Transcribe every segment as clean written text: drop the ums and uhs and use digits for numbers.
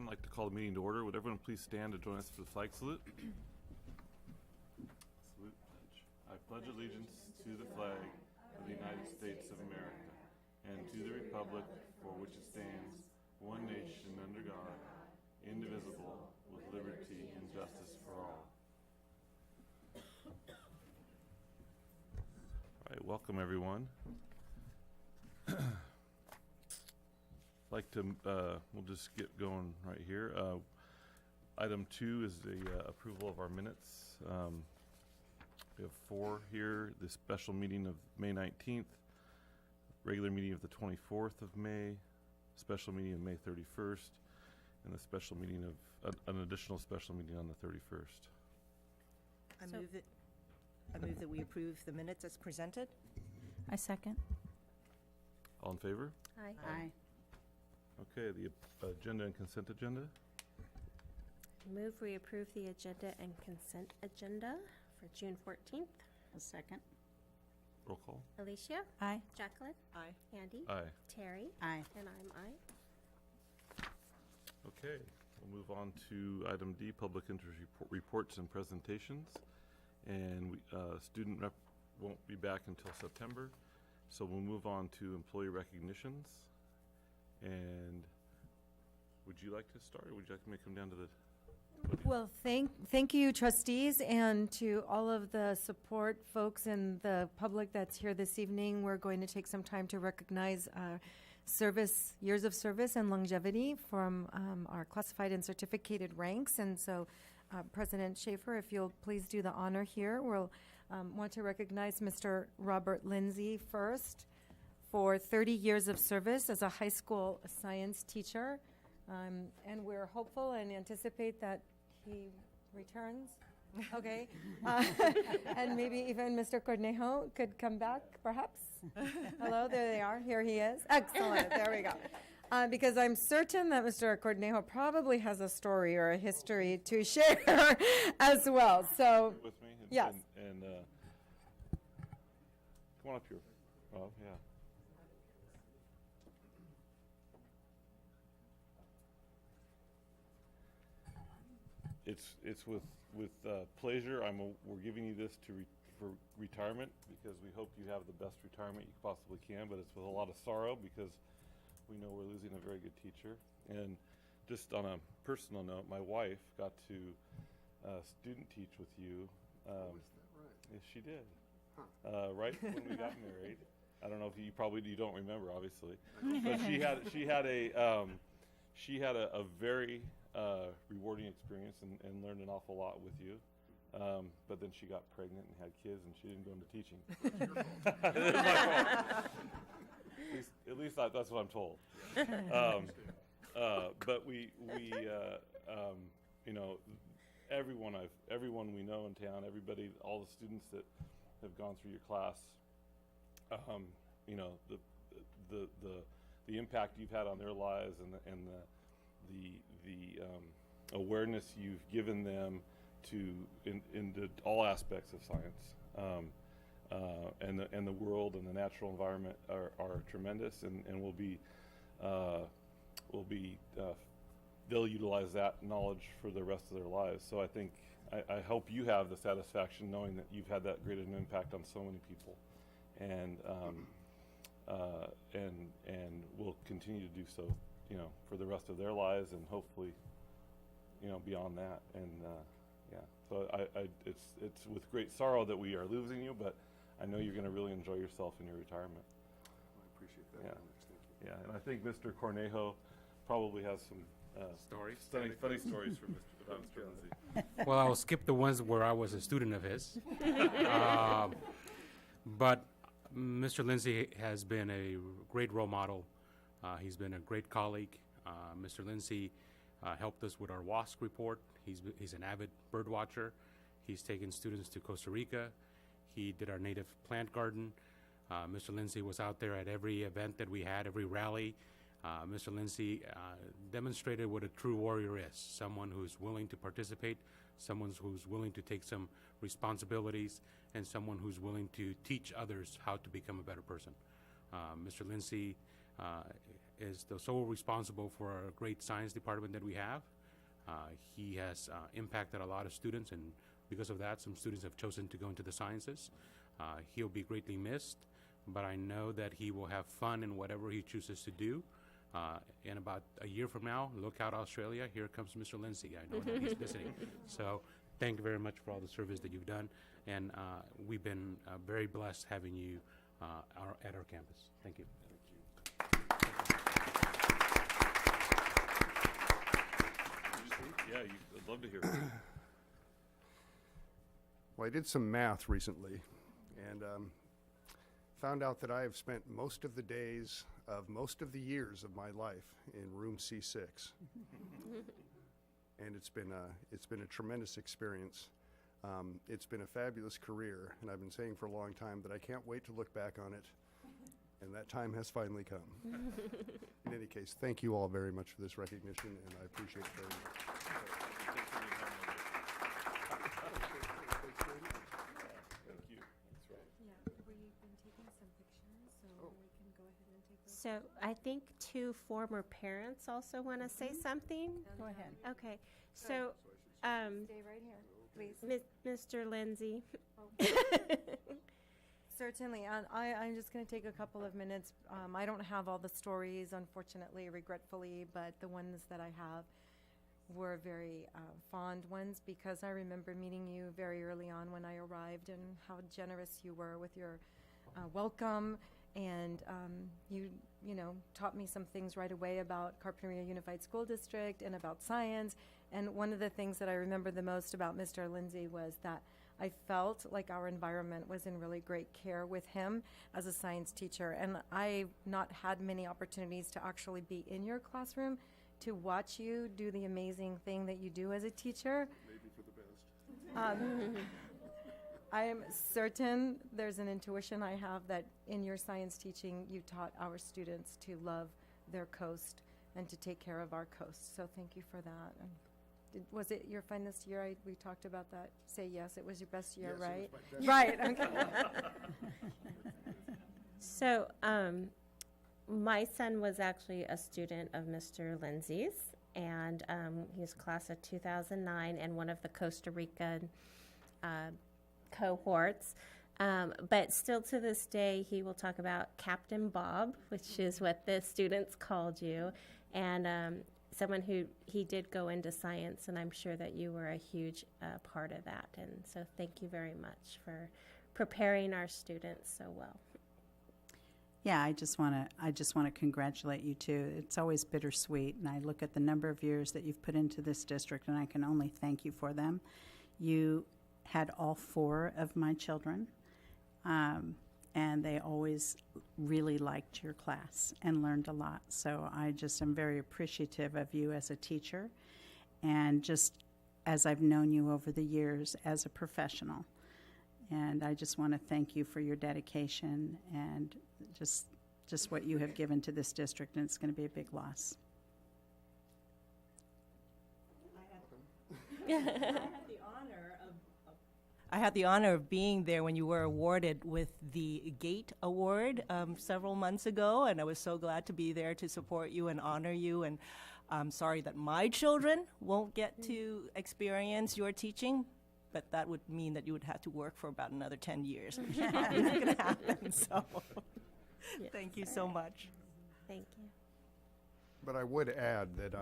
I'd like to call the meeting to order. Would everyone please stand to join us for the flag salute? Salute. I pledge allegiance to the flag of the United States of America and to the republic for which it stands, one nation under God, indivisible, with liberty and justice for all. All right, welcome everyone. Like to, we'll just get going right here. Item 2 is the approval of our minutes. We have 4 here. The special meeting of May 19th, regular meeting of the 24th of May, special meeting of May 31st, and the special meeting of an additional special meeting on the 31st. I move that we approve the minutes as presented. I second. All in favor? Aye. Aye. Okay, the agenda and consent agenda. Move we approve the agenda and consent agenda for June 14th. A second. Roll call. Alicia? Aye. Jacqueline? Aye. Andy? Aye. Terry? Aye. And I'm aye. Okay, we'll move on to item D, public interest reports and presentations. And student rep won't be back until September, so we'll move on to employee recognitions. And would you like to start, or would you like me to come down to the podium? Well, thank you, trustees, and to all of the support folks and the public that's here this evening. We're going to take some time to recognize years of service and longevity from our classified and certificated ranks. And so, President Schaefer, if you'll please do the honor here. We'll want to recognize Mr. Robert Lindsay first for 30 years of service as a high school science teacher. And we're hopeful and anticipate that he returns. Okay. And maybe even Mr. Cornejo could come back, perhaps. Hello, there they are. Here he is. Excellent. There we go. Because I'm certain that Mr. Cornejo probably has a story or a history to share as well. So, With me? Yes. And come on up here. Oh, yeah. It's with pleasure. We're giving you this for retirement because we hope you have the best retirement you possibly can, but it's with a lot of sorrow because we know we're losing a very good teacher. And just on a personal note, my wife got to student teach with you. Is that right? Yes, she did. Huh. Right when we got married. I don't know if you don't remember, obviously, but she had a very rewarding experience and learned an awful lot with you. But then she got pregnant and had kids, and she didn't go into teaching. It was my fault. At least that's what I'm told. But we you know, everyone we know in town, everybody, all the students that have gone through your class, you know, the impact you've had on their lives and the awareness you've given them into all aspects of science, and the world and the natural environment are tremendous, and they'll utilize that knowledge for the rest of their lives. So I hope you have the satisfaction knowing that you've had that great an impact on so many people, and will continue to do so, you know, for the rest of their lives, and hopefully, you know, beyond that. And yeah, so it's with great sorrow that we are losing you, but I know you're going to really enjoy yourself in your retirement. I appreciate that. Yeah. Thank you. Yeah, and I think Mr. Cornejo probably has some funny stories for Mr. Lindsay. Well, I'll skip the ones where I was a student of his. But Mr. Lindsay has been a great role model. He's been a great colleague. Mr. Lindsay helped us with our WASC report. He's an avid bird watcher. He's taken students to Costa Rica. He did our native plant garden. Mr. Lindsay was out there at every event that we had, every rally. Mr. Lindsay demonstrated what a true warrior is, someone who's willing to participate, someone who's willing to take some responsibilities, and someone who's willing to teach others how to become a better person. Mr. Lindsay is the sole responsible for our great science department that we have. He has impacted a lot of students, and because of that, some students have chosen to go into the sciences. He'll be greatly missed, but I know that he will have fun in whatever he chooses to do. In about a year from now, look out, Australia, here comes Mr. Lindsay. I know that he's visiting. So thank you very much for all the service that you've done, and we've been very blessed having you at our campus. Thank you. Yeah, I'd love to hear. Well, I did some math recently and found out that I have spent most of the days of most of the years of my life in room C6. And it's been a tremendous experience. It's been a fabulous career, and I've been saying for a long time that I can't wait to look back on it, and that time has finally come. In any case, thank you all very much for this recognition, and I appreciate it very much. Thank you. That's right. Yeah, we've been taking some pictures, so we can go ahead and take those. So I think two former parents also want to say something. Go ahead. Okay, so, Stay right here, please. Mr. Lindsay. Certainly, and I'm just going to take a couple of minutes. I don't have all the stories, unfortunately, regretfully, but the ones that I have were very fond ones, because I remember meeting you very early on when I arrived, and how generous you were with your welcome, and you know, taught me some things right away about Carpinteria Unified School District and about science. And one of the things that I remember the most about Mr. Lindsay was that I felt like our environment was in really great care with him as a science teacher. And I've not had many opportunities to actually be in your classroom to watch you do the amazing thing that you do as a teacher. Maybe for the best. I am certain there's an intuition I have that in your science teaching, you taught our students to love their coast and to take care of our coast. So thank you for that. And was it your finest year? We talked about that. Say yes, it was your best year, Yes, it right? was my best Right. Okay. So, my son was actually a student of Mr. Lindsay's, and he was class of 2009 and one of the Costa Rican cohorts. But still to this day, he will talk about Captain Bob, which is what the students called you, and someone who he did go into science, and I'm sure that you were a huge part of that. And so thank you very much for preparing our students so well. Yeah, I just want to congratulate you too. It's always bittersweet, and I look at the number of years that you've put into this district, and I can only thank you for them. You had all 4 of my children, and they always really liked your class and learned a lot. So I just am very appreciative of you as a teacher, and just as I've known you over the years as a professional. And I just want to thank you for your dedication and just what you have given to this district, and it's going to be a big loss. I had the honor of being there when you were awarded with the GATE Award several months ago, and I was so glad to be there to support you and honor you. And I'm sorry that my children won't get to experience your teaching, but that would mean that you would have to work for about another 10 years. Which is probably not going to happen. So, Yes. thank you so much. Thank you. But I would add that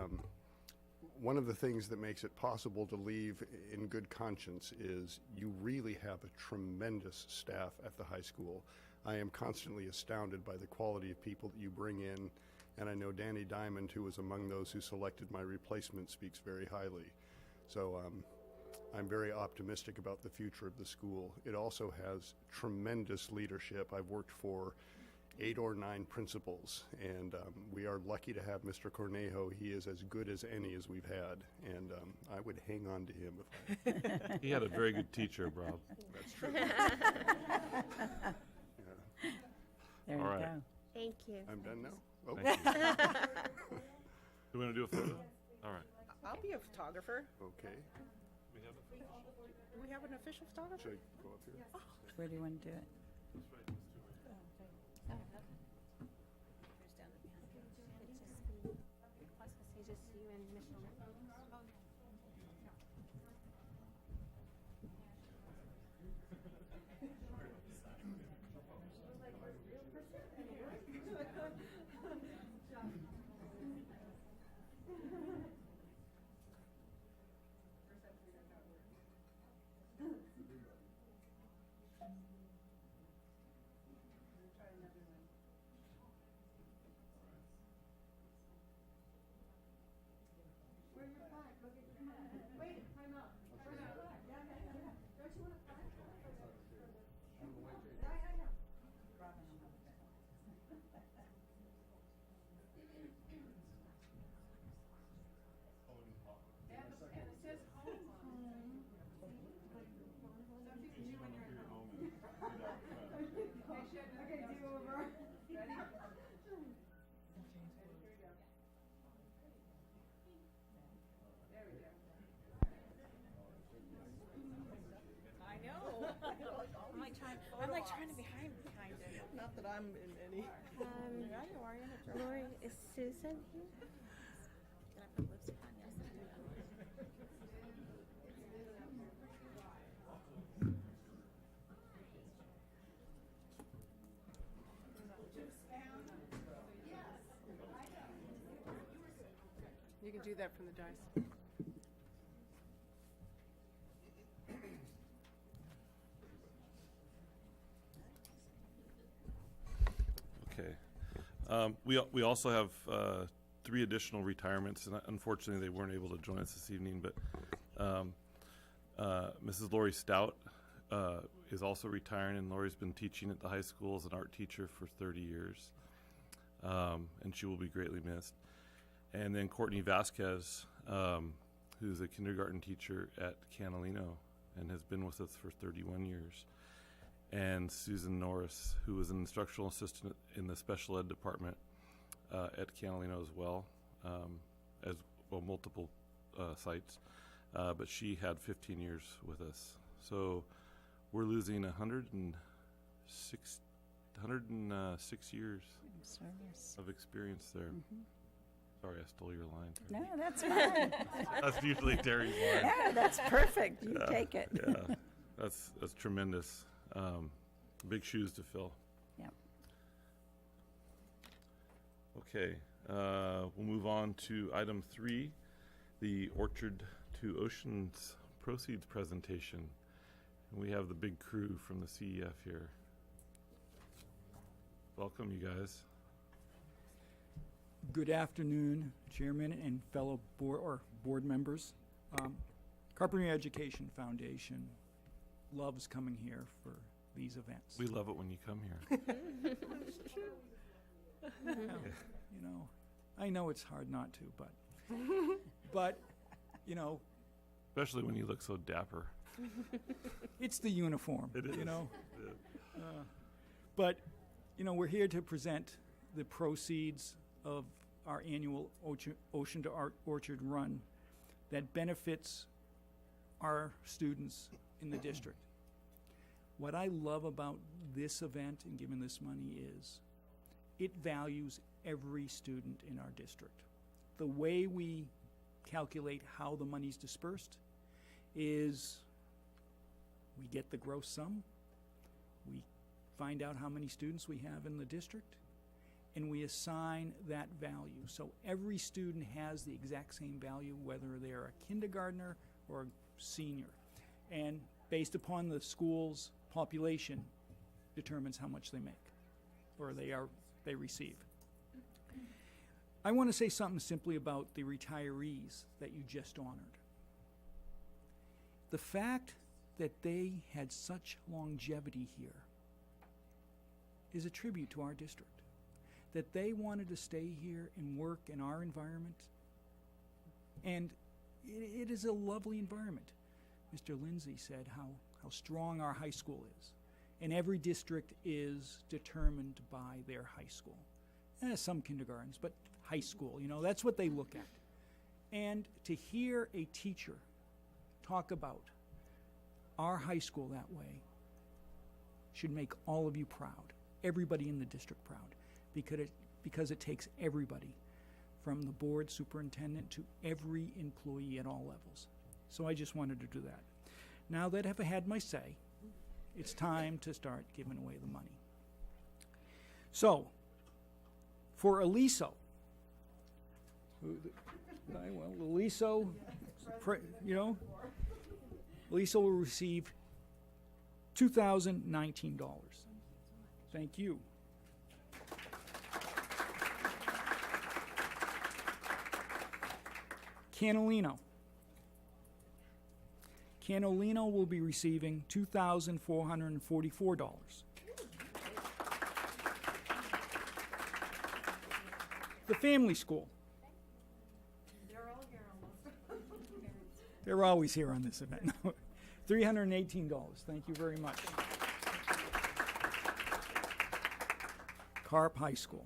one of the things that makes it possible to leave in good conscience is you really have a tremendous staff at the high school. I am constantly astounded by the quality of people that you bring in, and I know Danny Diamond, who was among those who selected my replacement, speaks very highly. So I'm very optimistic about the future of the school. It also has tremendous leadership. I've worked for 8 or 9 principals, and we are lucky to have Mr. Cornejo. He is as good as any as we've had, and I would hang on to him. If He had a very good teacher, Bob. that's true. There All you right. go. Thank you. I'm done now? Oh, Thank you. Do we want to do a photo? All right. I'll be a photographer. okay. Do we have an official photographer? Should I go up here? Where do you want to do it? I'm like trying to be behind it. Not that I'm in any. Yeah, you are. You're in a dress. Lori, is Susan here? Can I put lipstick on? Yes. You can do that from the dice. Okay. We also have 3 additional retirements, and unfortunately they weren't able to join us this evening. But Mrs. Lori Stout is also retiring, and Lori's been teaching at the high school as an art teacher for 30 years, and she will be greatly missed. And then Courtney Vasquez, who's a kindergarten teacher at Catalino and has been with us for 31 years. And Susan Norris, who was an instructional assistant in the special ed department at Catalino as well, as well, multiple sites. But she had 15 years with us. So we're losing 106 years Service. of experience there. Sorry, I stole your line. No, that's fine. That's usually Terry's line. Yeah, that's perfect. You take it. Yeah, that's tremendous. Big shoes to fill. Yep. Okay, we'll move on to item 3, the Orchard to Oceans proceeds presentation. And we have the big crew from the CEF here. Welcome, you guys. Good afternoon, Chairman and fellow board members. Carpentry Education Foundation loves coming here for these events. We love it when you come here. You know, I know it's hard not to, but you know, Especially when you look so dapper. it's the uniform. It is. You know, Yeah. but you know, we're here to present the proceeds of our annual Ocean to Orchard run that benefits our students in the district. What I love about this event and giving this money is it values every student in our district. The way we calculate how the money's dispersed is we get the gross sum, we find out how many students we have in the district, and we assign that value. So every student has the exact same value, whether they're a kindergartner or a senior. And based upon the school's population, determines how much they make or they receive. I want to say something simply about the retirees that you just honored. The fact that they had such longevity here is a tribute to our district. That they wanted to stay here and work in our environment. And it is a lovely environment. Mr. Lindsay said how strong our high school is. And every district is determined by their high school. Some kindergartens, but high school, you know, that's what they look at. And to hear a teacher talk about our high school that way should make all of you proud, everybody in the district proud, because it takes everybody, from the board superintendent to every employee at all levels. So I just wanted to do that. Now that I've had my say, it's time to start giving away the money. So, for Aliso, Aliso will receive $2,019. Thank you. Canalino. Canalino will be receiving $2,444. The family school. They're always here on this event. $318. Thank you very much. Carp High School.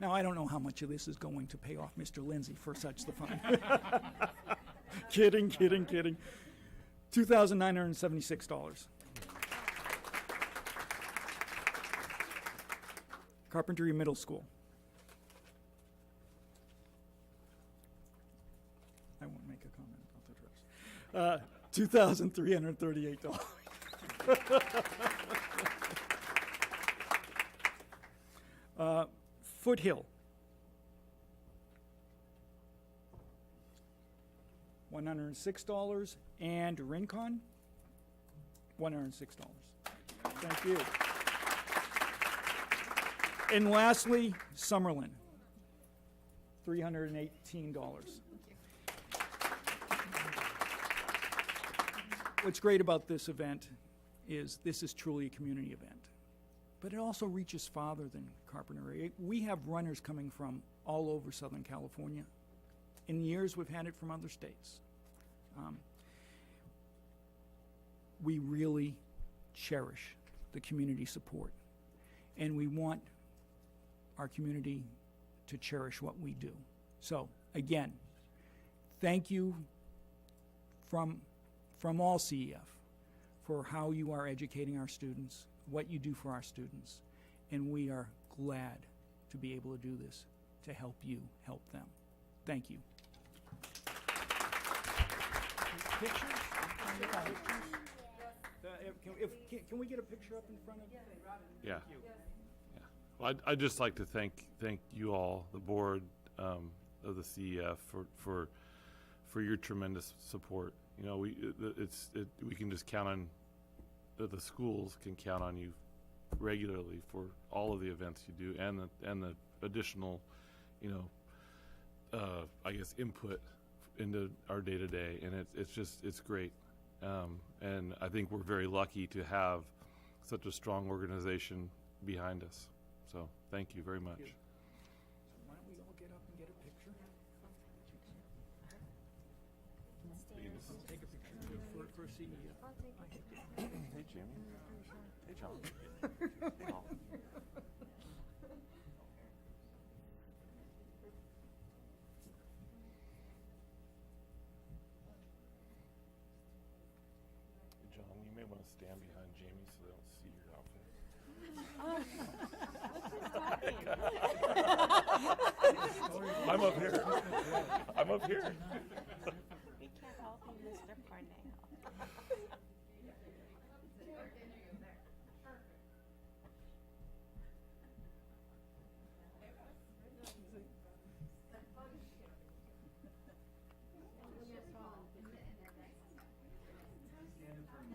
Now, I don't know how much of this is going to pay off Mr. Lindsay for such the fun. Kidding. $2,976. Carpentry Middle School. I won't make a comment about the dress. $2,338. Foothill. $106. And Rincon. $106. Thank you. And lastly, Summerlin. $318. What's great about this event is this is truly a community event. But it also reaches farther than Carpenter. We have runners coming from all over Southern California. In years, we've had it from other states. We really cherish the community support. And we want our community to cherish what we do. So, again, thank you from all CEF for how you are educating our students, what you do for our students, and we are glad to be able to do this to help you help them. Thank you. Pictures? Can we get a picture up in front of you? Yeah. Well, I'd just like to thank you all, the board of the CEF, for your tremendous support. You know, we can just count on the schools can count on you regularly for all of the events you do and the additional, I guess, input into our day to day, and it's great. And I think we're very lucky to have such a strong organization behind us. So thank you very much. Why don't we all get up and get a picture? Take a picture for CEF. Hey, Jimmy. Hey, John. Oh. John, you may want to stand behind Jamie so they don't see your outfit. I'm up here. I'm up here. We can't help you, Mr. Parnell.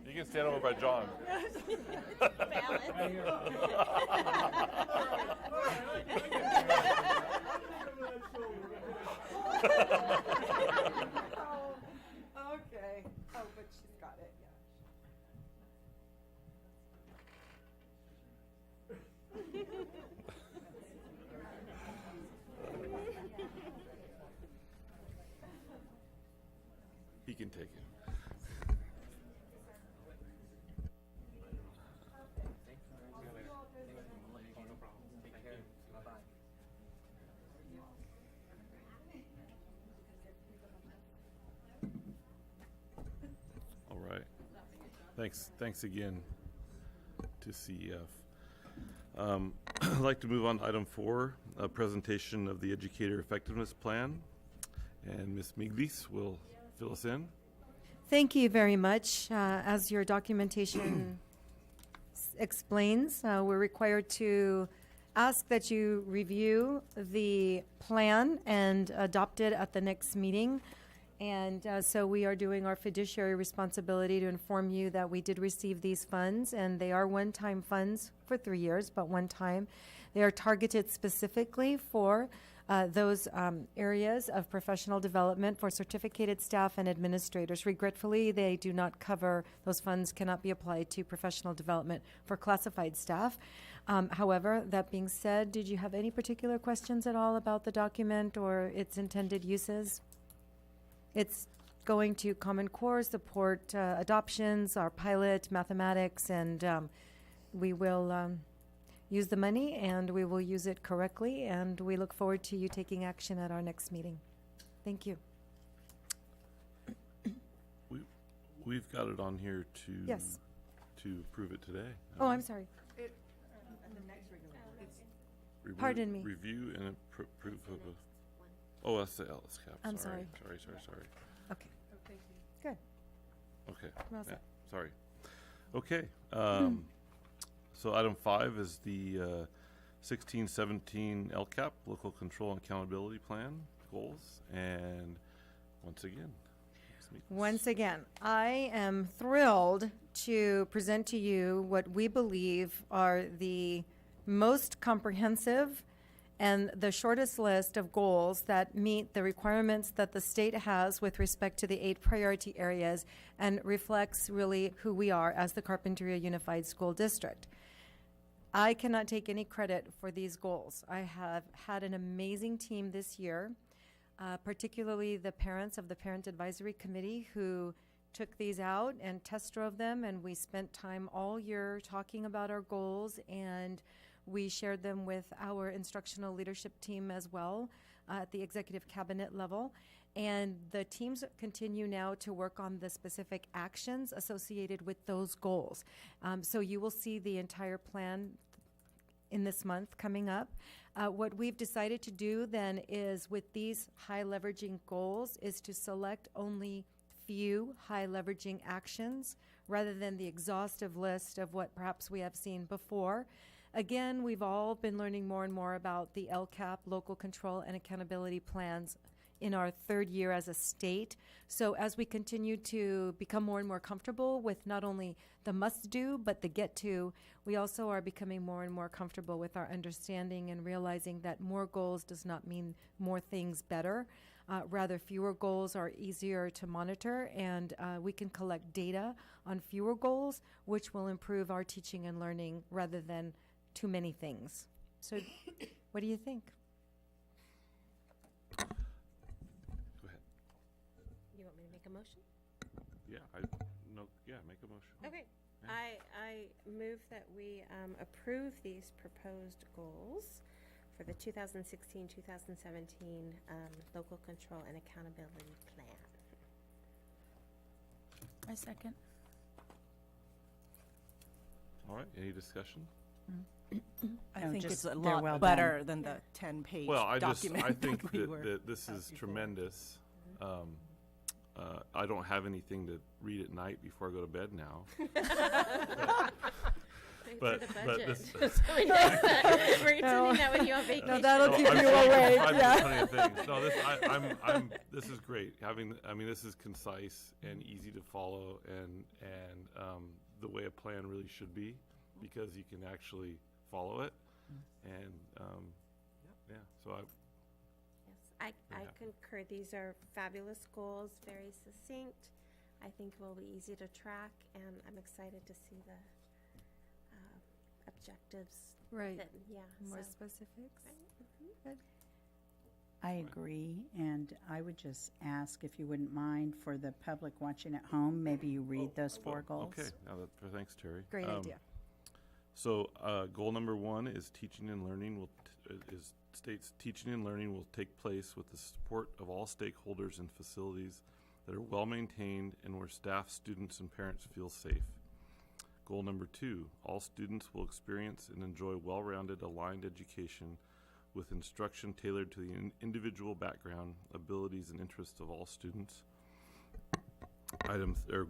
You can stand over by John. Okay. Oh, but she's got it, yeah. He can take it. All right. Thanks again to CEF. I'd like to move on to item 4, a presentation of the Educator Effectiveness Plan. And Ms. Miglis will fill us in. Thank you very much. As your documentation explains, we're required to ask that you review the plan and adopt it at the next meeting. And so we are doing our fiduciary responsibility to inform you that we did receive these funds, and they are one-time funds for 3 years, but one time. They are targeted specifically for those areas of professional development for certificated staff and administrators. Regretfully, they do not cover, those funds cannot be applied to professional development for classified staff. However, that being said, did you have any particular questions at all about the document or its intended uses? It's going to Common Core, support adoptions, our pilot, mathematics, and we will use the money and we will use it correctly, and we look forward to you taking action at our next meeting. Thank you. We've got it on here to Yes. to approve it today. Oh, I'm sorry. Pardon me. Review and approve of a. Oh, that's the LSCAP. I'm sorry. sorry. Sorry. Okay. Good. Okay. Well Yeah, said. sorry. Okay. So item 5 is the 16-17 LCAP, Local Control and Accountability Plan goals. And once again, Once again, I am thrilled to present to you what we believe are the most comprehensive and the shortest list of goals that meet the requirements that the state has with respect to the 8 priority areas and reflects really who we are as the Carpinteria Unified School District. I cannot take any credit for these goals. I have had an amazing team this year, particularly the parents of the Parent Advisory Committee who took these out and test drove them, and we spent time all year talking about our goals, and we shared them with our instructional leadership team as well at the executive cabinet level. And the teams continue now to work on the specific actions associated with those goals. So you will see the entire plan in this month coming up. What we've decided to do then is with these high leveraging goals is to select only few high leveraging actions rather than the exhaustive list of what perhaps we have seen before. Again, we've all been learning more and more about the LCAP, local control and accountability plans in our 3rd year as a state. So as we continue to become more and more comfortable with not only the must do, but the get to, we also are becoming more and more comfortable with our understanding and realizing that more goals does not mean more things better. Rather, fewer goals are easier to monitor, and we can collect data on fewer goals, which will improve our teaching and learning rather than too many things. So what do you think? go ahead. You want me to make a motion? Yeah, make a motion. Okay. Yeah. I move that we approve these proposed goals for the 2016-2017 Local Control and Accountability Plan. I second. All right, any discussion? I No, think just it's a they're lot well better than the 10-page Well, I document. think that we were that this is before. tremendous. I don't have anything to read at night before I go to bed now. But this- We're doing that when you're on vacation. No, that'll keep I'm you sure awake. I've Yeah. plenty of things. No, this is great. This is concise and easy to follow, and the way a plan really should be, because you can actually follow it. And so Yes, I Yeah. concur. These are fabulous goals, very succinct. I think will be easy to track, and I'm excited to see the objectives. Right. That, yeah. More so- specifics. Right. I agree, and I would just ask if you wouldn't mind for the public watching at home, maybe you read those 4 goals. Okay. Thanks, Terry. Great idea. So goal number 1 is teaching and learning states teaching and learning will take place with the support of all stakeholders and facilities that are well maintained and where staff, students, and parents feel safe. Goal number 2, all students will experience and enjoy well-rounded, aligned education with instruction tailored to the individual background, abilities, and interests of all students.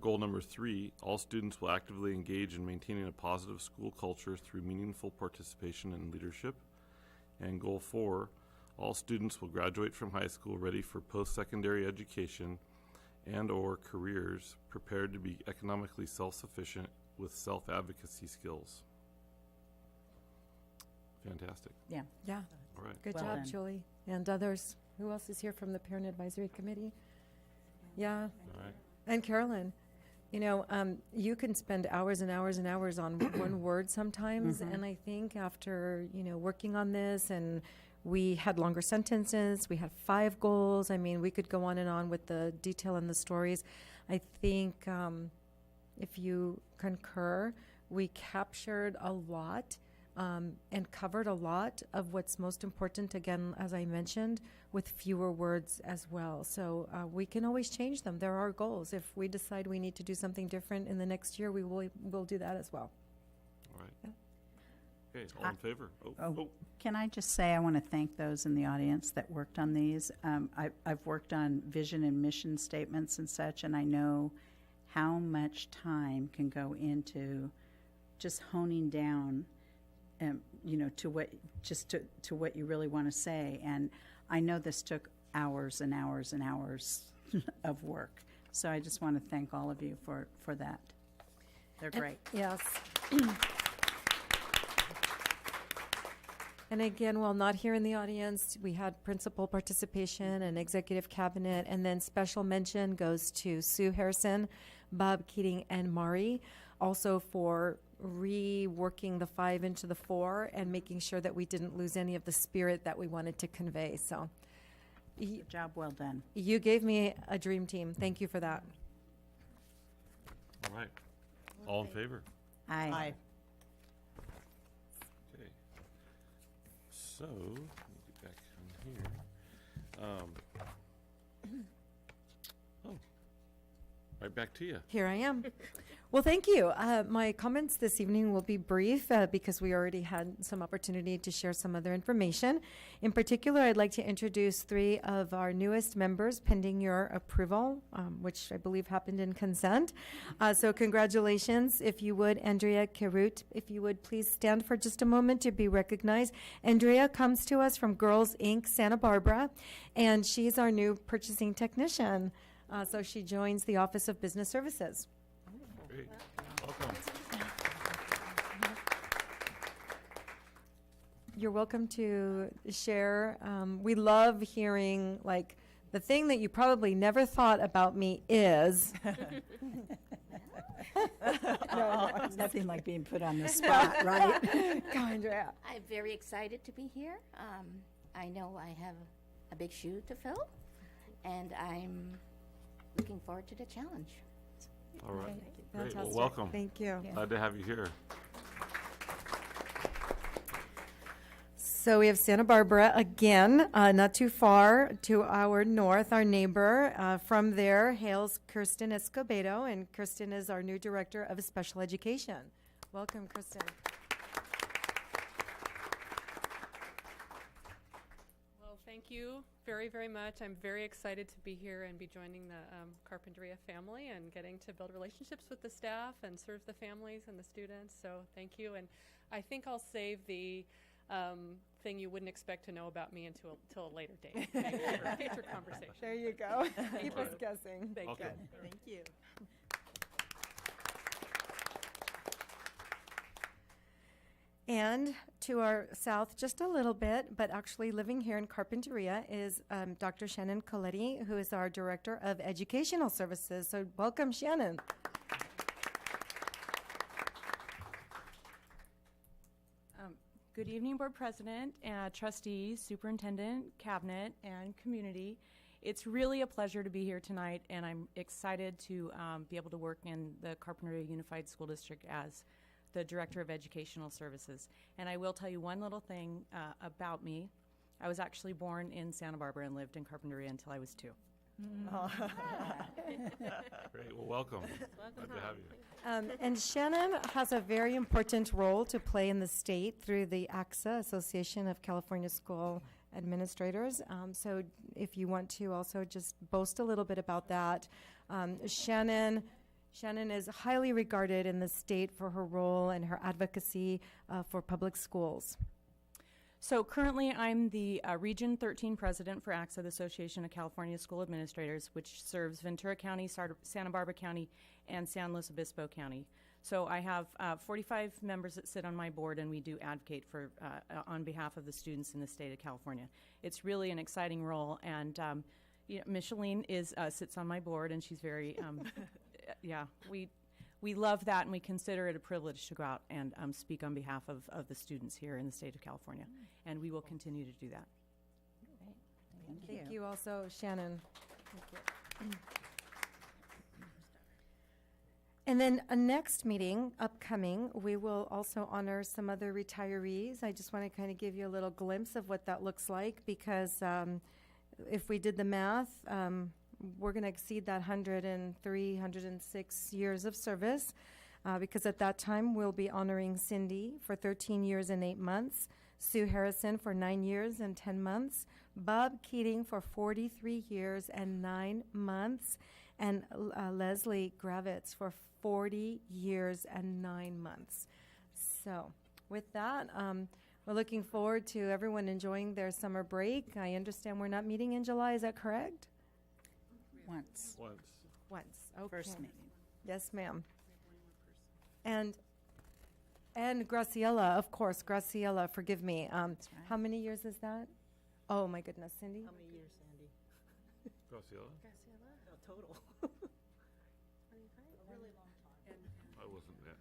Goal number 3, all students will actively engage in maintaining a positive school culture through meaningful participation and leadership. And goal 4, all students will graduate from high school ready for post-secondary education and/or careers prepared to be economically self-sufficient with self-advocacy skills. Fantastic. Yeah. Yeah, All right. good Well job, done. Julie. And others. Who else is here from the Parent Advisory Committee? Yeah, All right. and Carolyn. You know, you can spend hours and hours and hours on one word sometimes, and I think after, you know, working on this, and we had longer sentences, we had 5 goals. I mean, we could go on and on with the detail and the stories. I think if you concur, we captured a lot and covered a lot of what's most important, again, as I mentioned, with fewer words as well. So we can always change them. There are goals. If we decide we need to do something different in the next year, we'll do that as well. All right. Okay, all in favor? Can I just say I want to thank those in the audience that worked on these. I've worked on vision and mission statements and such, and I know how much time can go into just honing down, you know, to what to what you really want to say. And I know this took hours and hours and hours of work. So I just want to thank all of you for that. They're great. Yes. And again, while not here in the audience, we had principal participation and executive cabinet, and then special mention goes to Sue Harrison, Bob Keating, and Mari, also for reworking the 5 into the 4 and making sure that we didn't lose any of the spirit that we wanted to convey. So Good job, well done. you gave me a dream team. Thank you for that. All right. All in favor? Aye. Okay. So, let me get back on here. Oh, right back to you. Here I am. Well, thank you. My comments this evening will be brief because we already had some opportunity to share some other information. In particular, I'd like to introduce 3 of our newest members pending your approval, which I believe happened in consent. So congratulations. If you would, Andrea Carut, if you would please stand for just a moment to be recognized. Andrea comes to us from Girls Inc. Santa Barbara, and she's our new purchasing technician. So she joins the Office of Business Services. Great. Welcome. You're welcome to share. We love hearing, like, the thing that you probably never thought about me is. Nothing like being put on the spot, right? Go, Andrea. I'm very excited to be here. I know I have a big shoe to fill, and I'm looking forward to the challenge. All right. Great. Well, Fantastic. welcome. Thank you. Glad to have you here. So we have Santa Barbara again, not too far to our north, our neighbor. From there hails Kirsten Escobedo, and Kirsten is our new director of special education. Welcome, Kirsten. Well, thank you very, very much. I'm very excited to be here and be joining the Carpinteria family and getting to build relationships with the staff and serve the families and the students. So thank you. And I think I'll save the thing you wouldn't expect to know about me until a later date. Maybe for a future conversation. There you go. Thank Keep you. us guessing. Thank Welcome. you. Thank you. And to our south just a little bit, but actually living here in Carpinteria, is Dr. Shannon Coletti, who is our Director of Educational Services. So welcome, Shannon. Good evening, Board President, trustees, superintendent, cabinet, and community. It's really a pleasure to be here tonight, and I'm excited to be able to work in the Carpinteria Unified School District as the Director of Educational Services. And I will tell you one little thing about me. I was actually born in Santa Barbara and lived in Carpinteria until I was 2. Great. Well, welcome. Glad to have you. And Shannon has a very important role to play in the state through the ACSA, Association of California School Administrators. So if you want to also just boast a little bit about that. Shannon is highly regarded in the state for her role and her advocacy for public schools. So currently, I'm the Region 13 president for ACSA, the Association of California School Administrators, which serves Ventura County, Santa Barbara County, and San Luis Obispo County. So I have 45 members that sit on my board, and we do advocate for on behalf of the students in the state of California. It's really an exciting role, and Micheline sits on my board, and she's very, we love that, and we consider it a privilege to go out and speak on behalf of the students here in the state of California, and we will continue to do that. Thank you also, Shannon. And then a next meeting upcoming, we will also honor some other retirees. I just want to kind of give you a little glimpse of what that looks like, because if we did the math, we're going to exceed that 103, 106 years of service, because at that time we'll be honoring Cindy for 13 years and 8 months, Sue Harrison for 9 years and 10 months, Bob Keating for 43 years and 9 months, and Leslie Gravitz for 40 years and 9 months. So with that, we're looking forward to everyone enjoying their summer break. I understand we're not meeting in July, is that correct? Once. Once, okay. First meeting. Yes, ma'am. And Graciela, of course, Graciela, forgive me. right. How many years is that? Oh, my goodness, Cindy? How many years, Sandy? Graciela? Total. I wasn't there.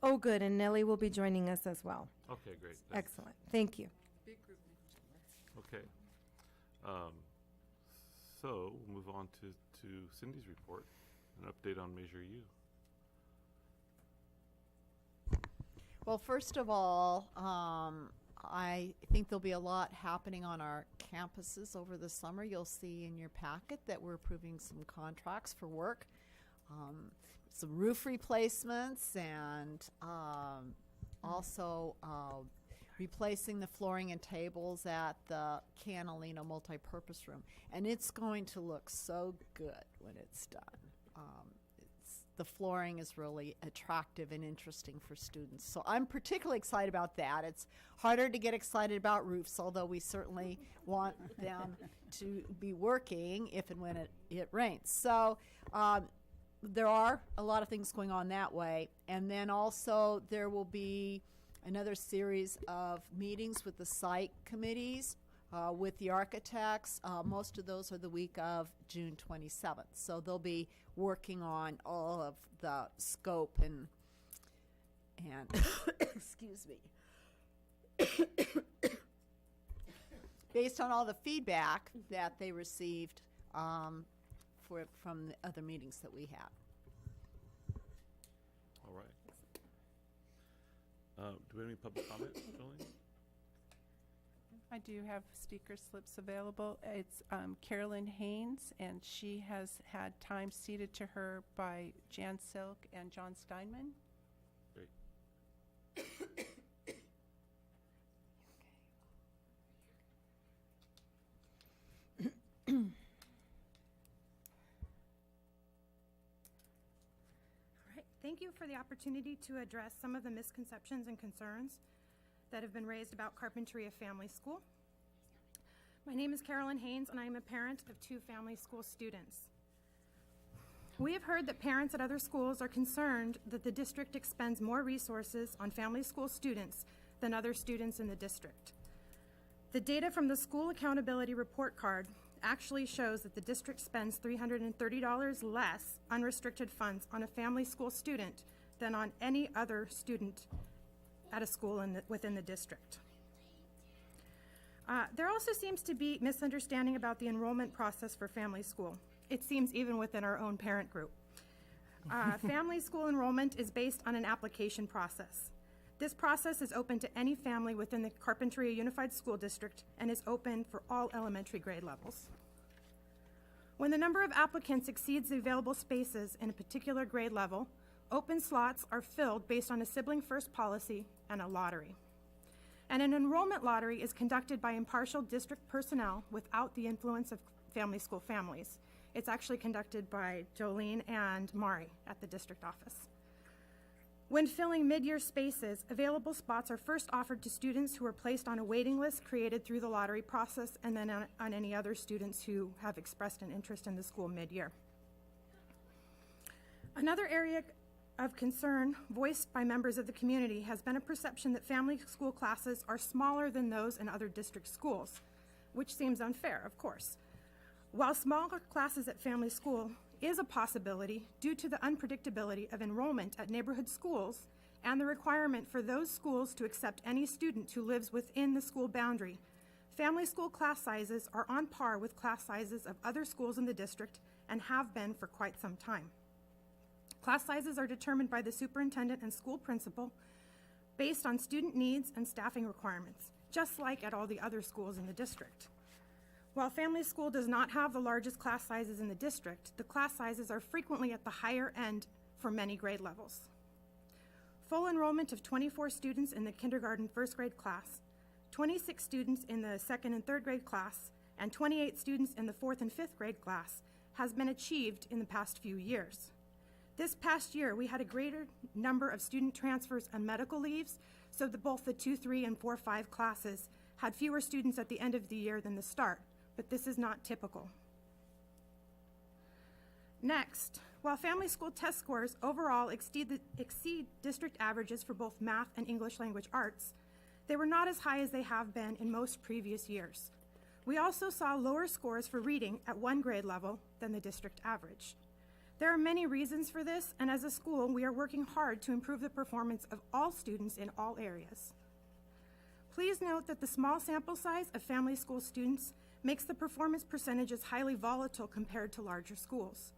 Oh, good, and Nellie will be joining us as well. Okay, great. Thanks. Excellent, thank you. Okay. So we'll move on to Cindy's report, an update on Measure U. Well, first of all, I think there'll be a lot happening on our campuses over the summer. You'll see in your packet that we're approving some contracts for work, some roof replacements, and also replacing the flooring and tables at the Canalino multipurpose room. And it's going to look so good when it's done. The flooring is really attractive and interesting for students. So I'm particularly excited about that. It's harder to get excited about roofs, although we certainly want them to be working if and when it rains. So there are a lot of things going on that way. And then also there will be another series of meetings with the site committees, with the architects. Most of those are the week of June 27th. So they'll be working on all of the scope and excuse me, based on all the feedback that they received from the other meetings that we had. All right. Do we have any public comment, Jolene? I do have speaker slips available. It's Carolyn Haynes, and she has had time ceded to her by Jan Silk and John Steinman. Great. Thank you for the opportunity to address some of the misconceptions and concerns that have been raised about Carpinteria Family School. My name is Carolyn Haynes, and I am a parent of 2 family school students. We have heard that parents at other schools are concerned that the district expends more resources on family school students than other students in the district. The data from the School Accountability Report Card actually shows that the district spends $330 less unrestricted funds on a family school student than on any other student at a school within the district. There also seems to be misunderstanding about the enrollment process for family school. It seems even within our own parent group. Family school enrollment is based on an application process. This process is open to any family within the Carpinteria Unified School District and is open for all elementary grade levels. When the number of applicants exceeds the available spaces in a particular grade level, open slots are filled based on a sibling first policy and a lottery. And an enrollment lottery is conducted by impartial district personnel without the influence of family school families. It's actually conducted by Jolene and Mari at the district office. When filling mid-year spaces, available spots are first offered to students who are placed on a waiting list created through the lottery process, and then on any other students who have expressed an interest in the school mid-year. Another area of concern voiced by members of the community has been a perception that family school classes are smaller than those in other district schools, which seems unfair, of course. While smaller classes at family school is a possibility due to the unpredictability of enrollment at neighborhood schools and the requirement for those schools to accept any student who lives within the school boundary, family school class sizes are on par with class sizes of other schools in the district and have been for quite some time. Class sizes are determined by the superintendent and school principal based on student needs and staffing requirements, just like at all the other schools in the district. While family school does not have the largest class sizes in the district, the class sizes are frequently at the higher end for many grade levels. Full enrollment of 24 students in the kindergarten first grade class, 26 students in the second and third grade class, and 28 students in the fourth and fifth grade class has been achieved in the past few years. This past year, we had a greater number of student transfers and medical leaves, so that both the 2-3 and 4-5 classes had fewer students at the end of the year than the start, but this is not typical. Next, while family school test scores overall exceed district averages for both math and English language arts, they were not as high as they have been in most previous years. We also saw lower scores for reading at one grade level than the district average. There are many reasons for this, and as a school, we are working hard to improve the performance of all students in all areas. Please note that the small sample size of family school students makes the performance percentages highly volatile compared to larger schools.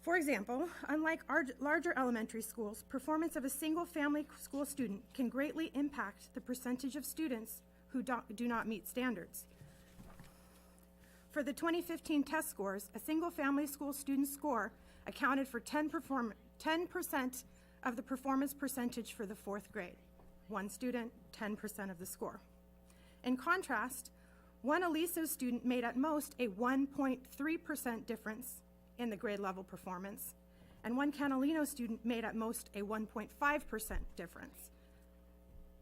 For example, unlike larger elementary schools, performance of a single family school student can greatly impact the percentage of students who do not meet standards. For the 2015 test scores, a single family school student score accounted for 10% of the performance percentage for the fourth grade. One student, 10% of the score. In contrast, one Aliso student made at most a 1.3% difference in the grade level performance, and one Catalino student made at most a 1.5% difference.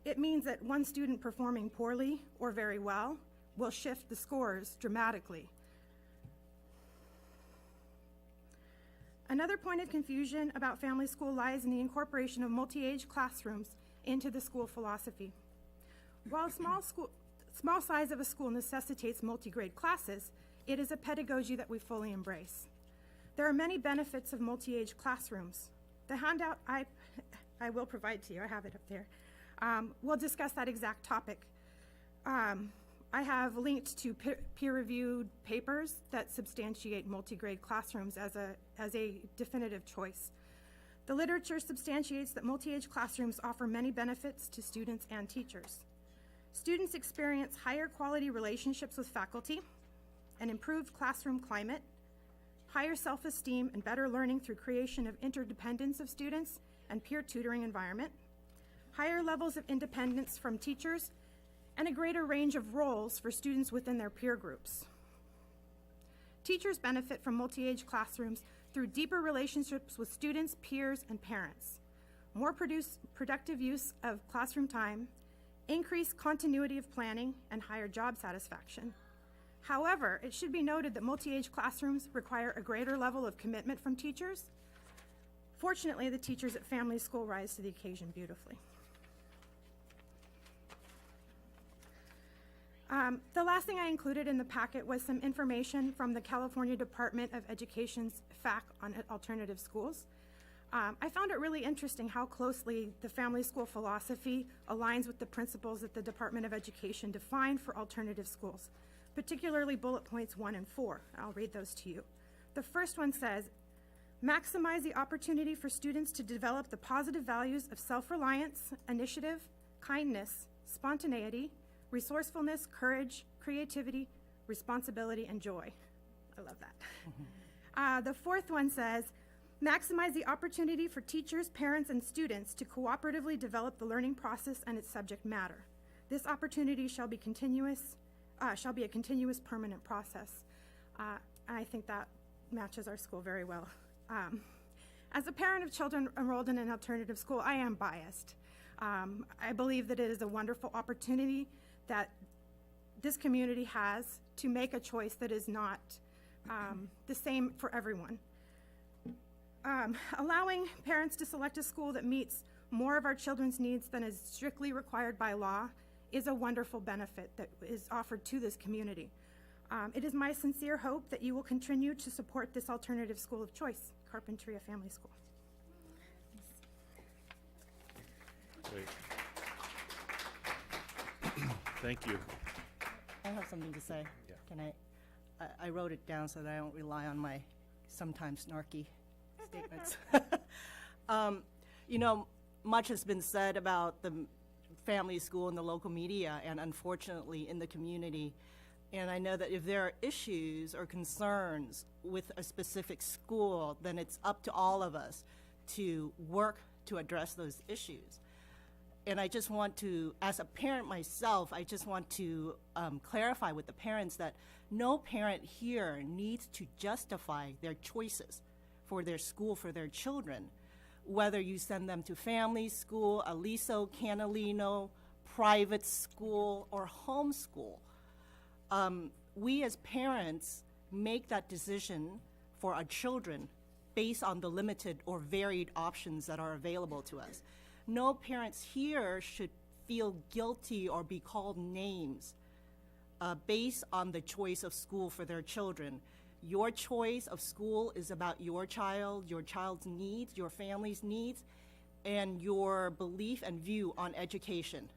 It means that one student performing poorly or very well will shift the scores dramatically. Another point of confusion about family school lies in the incorporation of multi-age classrooms into the school philosophy. While small size of a school necessitates multi-grade classes, it is a pedagogy that we fully embrace. There are many benefits of multi-age classrooms. The handout I will provide to you, I have it up there, we'll discuss that exact topic. I have linked to peer-reviewed papers that substantiate multi-grade classrooms as a definitive choice. The literature substantiates that multi-age classrooms offer many benefits to students and teachers. Students experience higher quality relationships with faculty, an improved classroom climate, higher self-esteem and better learning through creation of interdependence of students and peer tutoring environment, higher levels of independence from teachers, and a greater range of roles for students within their peer groups. Teachers benefit from multi-age classrooms through deeper relationships with students, peers, and parents, more productive use of classroom time, increased continuity of planning, and higher job satisfaction. However, it should be noted that multi-age classrooms require a greater level of commitment from teachers. Fortunately, the teachers at family school rise to the occasion beautifully. The last thing I included in the packet was some information from the California Department of Education's FAQ on alternative schools. I found it really interesting how closely the family school philosophy aligns with the principles that the Department of Education defined for alternative schools, particularly bullet points 1 and 4. I'll read those to you. The first one says, maximize the opportunity for students to develop the positive values of self-reliance, initiative, kindness, spontaneity, resourcefulness, courage, creativity, responsibility, and joy. I love that. The fourth one says, maximize the opportunity for teachers, parents, and students to cooperatively develop the learning process and its subject matter. This opportunity shall be a continuous permanent process. And I think that matches our school very well. As a parent of children enrolled in an alternative school, I am biased. I believe that it is a wonderful opportunity that this community has to make a choice that is not the same for everyone. Allowing parents to select a school that meets more of our children's needs than is strictly required by law is a wonderful benefit that is offered to this community. It is my sincere hope that you will continue to support this alternative school of choice, Carpinteria Family School. Great. Thank you. I have something to say. Yeah. Can I wrote it down so that I don't rely on my sometimes snarky statements. You know, much has been said about the family school in the local media and unfortunately in the community. And I know that if there are issues or concerns with a specific school, then it's up to all of us to work to address those issues. And I just want to, as a parent myself, I just want to clarify with the parents that no parent here needs to justify their choices for their school, for their children. Whether you send them to family school, Aliso, Canalino, private school, or homeschool. We as parents make that decision for our children based on the limited or varied options that are available to us. No parents here should feel guilty or be called names based on the choice of school for their children. Your choice of school is about your child's needs, your family's needs, and your belief and view on education.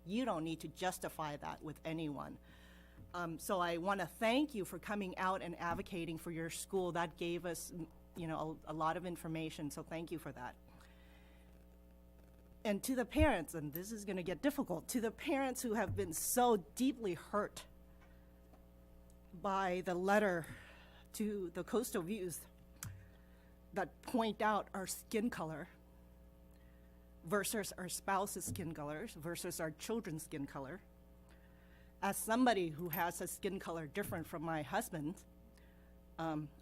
You don't need to justify that with anyone. So I want to thank you for coming out and advocating for your school. That gave us, you know, a lot of information, so thank you for that. And to the parents, and this is going to get difficult, to the parents who have been so deeply hurt by the letter to the Coastal Views that point out our skin color versus our spouse's skin colors versus our children's skin color. As somebody who has a skin color different from my husband,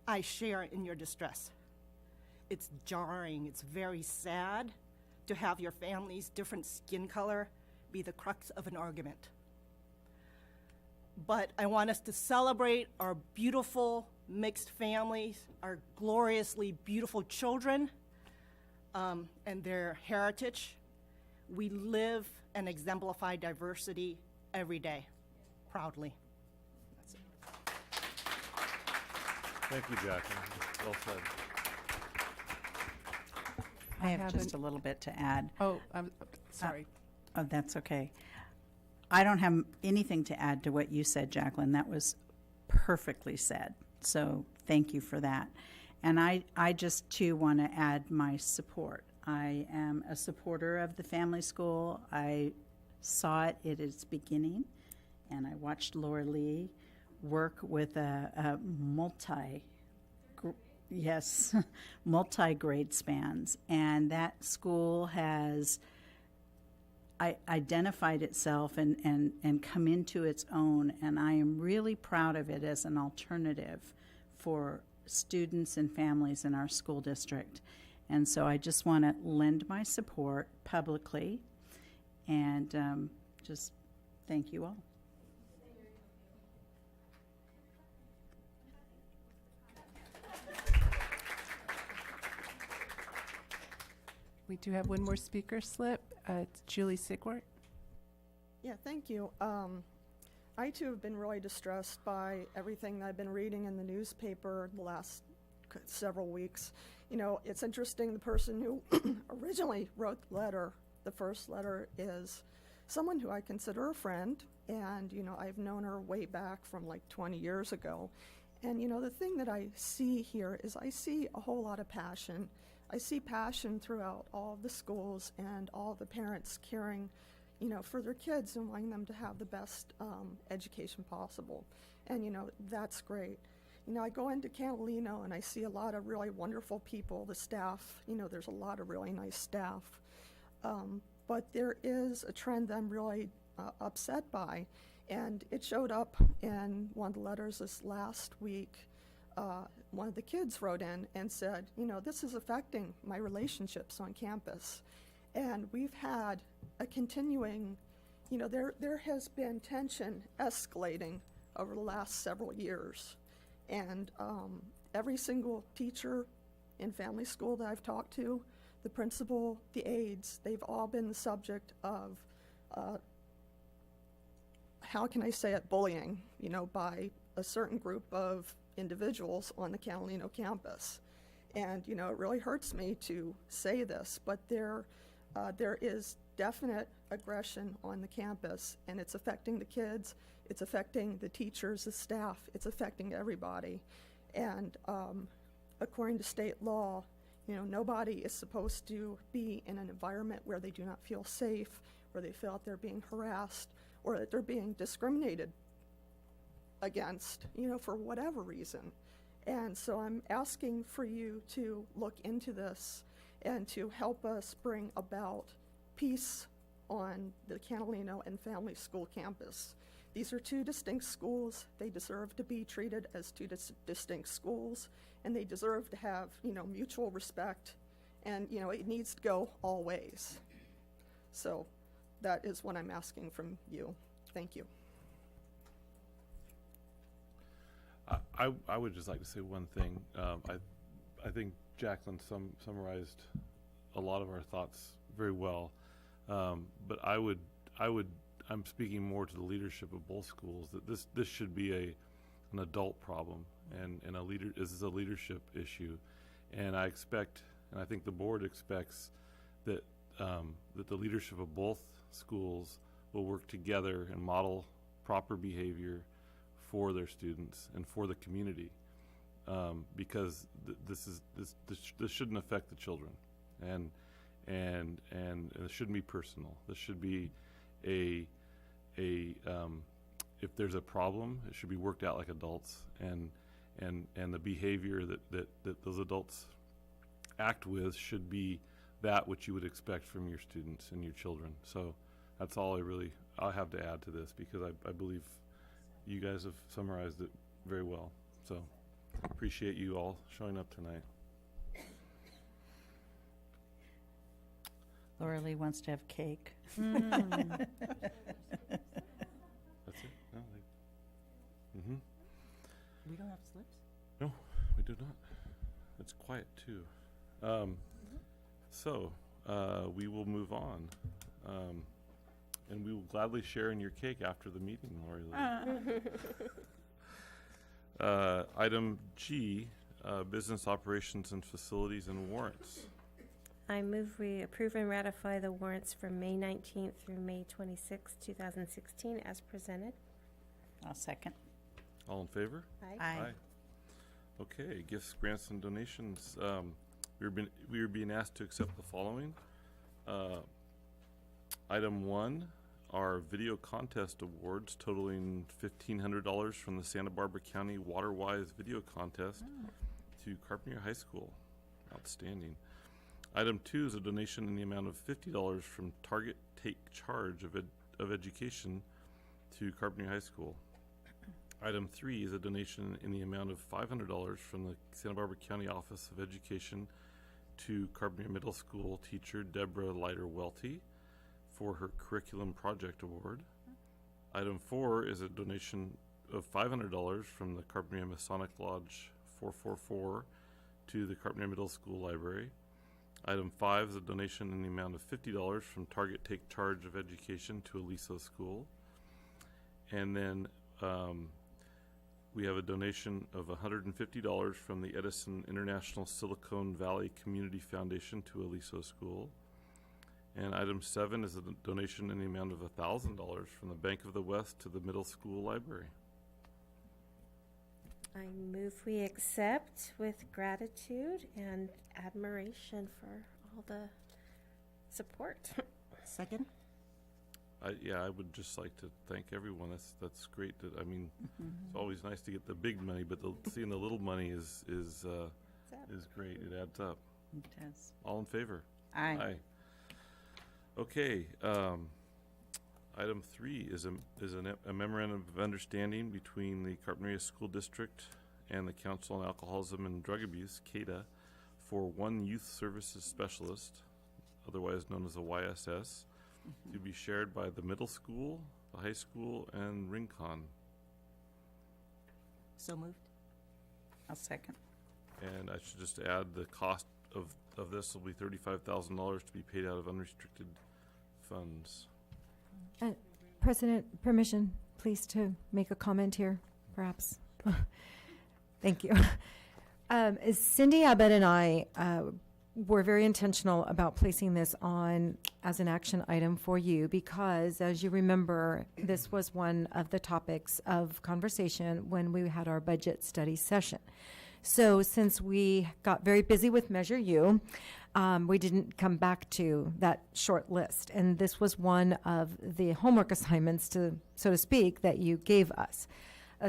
I share in your distress. It's jarring, it's very sad to have your family's different skin color be the crux of an argument. But I want us to celebrate our beautiful mixed families, our gloriously beautiful children, and their heritage. We live and exemplify diversity every day, proudly. That's it. Thank you, Jacqueline. Well said. I have just a little bit to add. Oh, I'm sorry. Oh, that's okay. I don't have anything to add to what you said, Jacqueline. That was perfectly said. So thank you for that. And I just, too, want to add my support. I am a supporter of the family school. I saw it at its beginning, and I watched Laura Lee work with a multi-grade spans. And that school has identified itself and come into its own, and I am really proud of it as an alternative for students and families in our school district. And so I just want to lend my support publicly and just thank you all. We do have one more speaker slip. It's Julie Sigwart. Yeah, thank you. I too have been really distressed by everything that I've been reading in the newspaper the last several weeks. You know, it's interesting, the person who originally wrote the letter, the first letter, is someone who I consider a friend, and, you know, I've known her way back from like 20 years ago. And, you know, the thing that I see here is I see a whole lot of passion. I see passion throughout all of the schools and all the parents caring, you know, for their kids and wanting them to have the best education possible. And, you know, that's great. You know, I go into Catalino and I see a lot of really wonderful people, the staff, you know, there's a lot of really nice staff. But there is a trend that I'm really upset by. And it showed up in one of the letters this last week. one of the kids wrote in and said, this is affecting my relationships on campus. And we've had a continuing, there has been tension escalating over the last several years. And every single teacher in family school that I've talked to, the principal, the aides, they've all been the subject of, how can I say it, bullying, by a certain group of individuals on the Catalino campus. And, it really hurts me to say this, but there is definite aggression on the campus, and it's affecting the kids, it's affecting the teachers, the staff, it's affecting everybody. And according to state law, nobody is supposed to be in an environment where they do not feel safe, where they feel that they're being harassed, or that they're being discriminated against, for whatever reason. And so I'm asking for you to look into this and to help us bring about peace on the Catalino and Family School campus. These are two distinct schools. They deserve to be treated as two distinct schools, and they deserve to have, mutual respect, and, it needs to go all ways. So that is what I'm asking from you. Thank you. I would just like to say one thing. I think Jacqueline summarized a lot of our thoughts very well. But I'm speaking more to the leadership of both schools, that this should be an adult problem, and this is a leadership issue. And I expect, and I think the board expects, that the leadership of both schools will work together and model proper behavior for their students and for the community, because this shouldn't affect the children, and it shouldn't be personal. This should be if there's a problem, it should be worked out like adults, and the behavior that those adults act with should be that which you would expect from your students and your children. So that's all I have to add to this, because I believe you guys have summarized it very well. So appreciate you all showing up tonight. Laura Lee wants to have cake. That's it? No, We don't have slips? No, we do not. It's quiet too. So we will move on. And we will gladly share in your cake after the meeting, Lori Lee. Item G, business operations and facilities and warrants. I move we approve and ratify the warrants from May 19th through May 26th, 2016 as presented. I'll second. All in favor? Aye. Okay, gifts, grants, and donations. We are being asked to accept the following. Item 1 are video contest awards totaling $1,500 from the Santa Barbara County WaterWise video contest to Carpenter High School. Outstanding. Item 2 is a donation in the amount of $50 from Target Take Charge of Education to Carpenter High School. Item 3 is a donation in the amount of $500 from the Santa Barbara County Office of Education to Carpenter Middle School teacher Deborah Leiter-Welty for her Curriculum Project Award. Item 4 is a donation of $500 from the Carpenter Masonic Lodge 444 to the Carpenter Middle School Library. Item 5 is a donation in the amount of $50 from Target Take Charge of Education to Aliso School. And then we have a donation of $150 from the Edison International Silicon Valley Community Foundation to Aliso School. And item 7 is a donation in the amount of $1,000 from the Bank of the West to the Middle School Library. I move we accept with gratitude and admiration for all the support. Second? I would just like to thank everyone. That's great. It's always nice to get the big money, but seeing the little money is great. It adds up. It does. All in favor? Aye. Okay. Item 3 is a memorandum of understanding between the Carpenter School District and the Council on Alcoholism and Drug Abuse, CADA, for one youth services specialist, otherwise known as a YSS, to be shared by the middle school, the high school, and Rincon. So moved. I'll second. And I should just add the cost of this will be $35,000 to be paid out of unrestricted funds. President, permission, please, to make a comment here, perhaps. Thank you. Cindy Abbott and I were very intentional about placing this on as an action item for you because, as you remember, this was one of the topics of conversation when we had our budget study session. So since we got very busy with Measure U, we didn't come back to that short list. And this was one of the homework assignments, so to speak, that you gave us.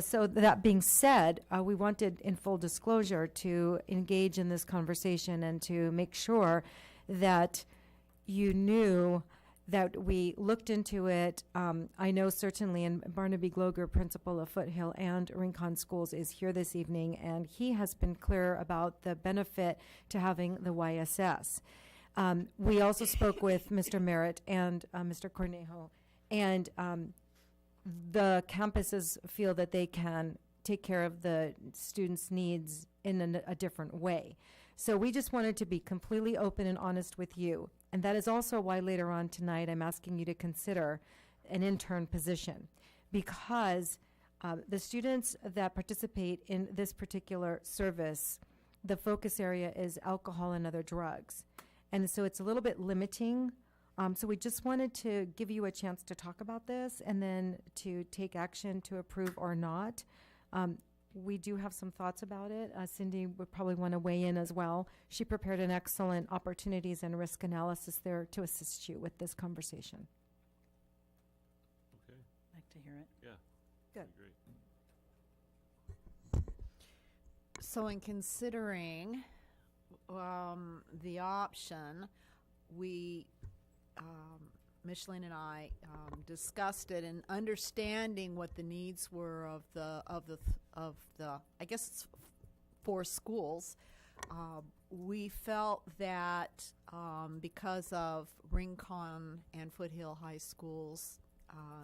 So that being said, we wanted, in full disclosure, to engage in this conversation and to make sure that you knew that we looked into it. I know certainly, and Barnaby Gloger, principal of Foothill and Rincon Schools, is here this evening, and he has been clear about the benefit to having the YSS. We also spoke with Mr. Merritt and Mr. Cornejo, and the campuses feel that they can take care of the students' needs in a different way. So we just wanted to be completely open and honest with you. And that is also why later on tonight I'm asking you to consider an intern position, because the students that participate in this particular service, the focus area is alcohol and other drugs. And so it's a little bit limiting. So we just wanted to give you a chance to talk about this and then to take action to approve or not. We do have some thoughts about it. Cindy would probably want to weigh in as well. She prepared an excellent opportunities and risk analysis there to assist you with this conversation. Okay. I'd like to hear it. Yeah. Good. Great. So in considering the option, we Micheline and I discussed it, and understanding what the needs were of the I guess it's 4 schools. We felt that because of Rincon and Foothill High Schools'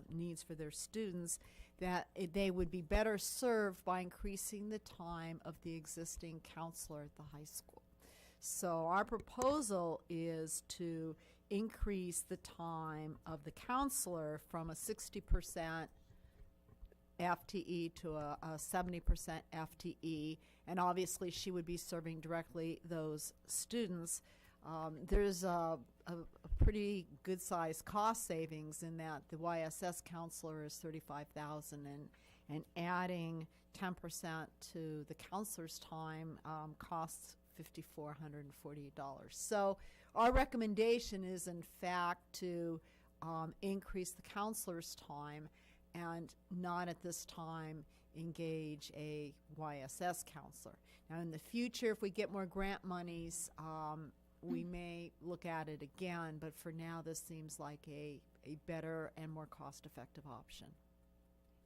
needs for their students, that they would be better served by increasing the time of the existing counselor at the high school. So our proposal is to increase the time of the counselor from a 60% FTE to a 70% FTE, and obviously she would be serving directly those students. There's a pretty good sized cost savings in that the YSS counselor is $35,000, and adding 10% to the counselor's time costs $5,448. So our recommendation is, in fact, to increase the counselor's time and not at this time engage a YSS counselor. Now, in the future, if we get more grant monies, we may look at it again, but for now, this seems like a better and more cost-effective option.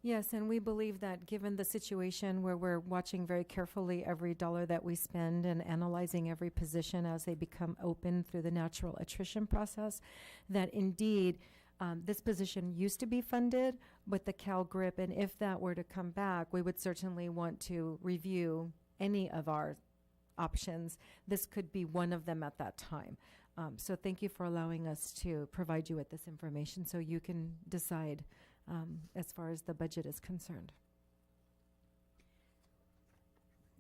Yes, and we believe that given the situation where we're watching very carefully every dollar that we spend and analyzing every position as they become open through the natural attrition process, that indeed this position used to be funded with the Cal GRIP, and if that were to come back, we would certainly want to review any of our options. This could be one of them at that time. So thank you for allowing us to provide you with this information so you can decide as far as the budget is concerned.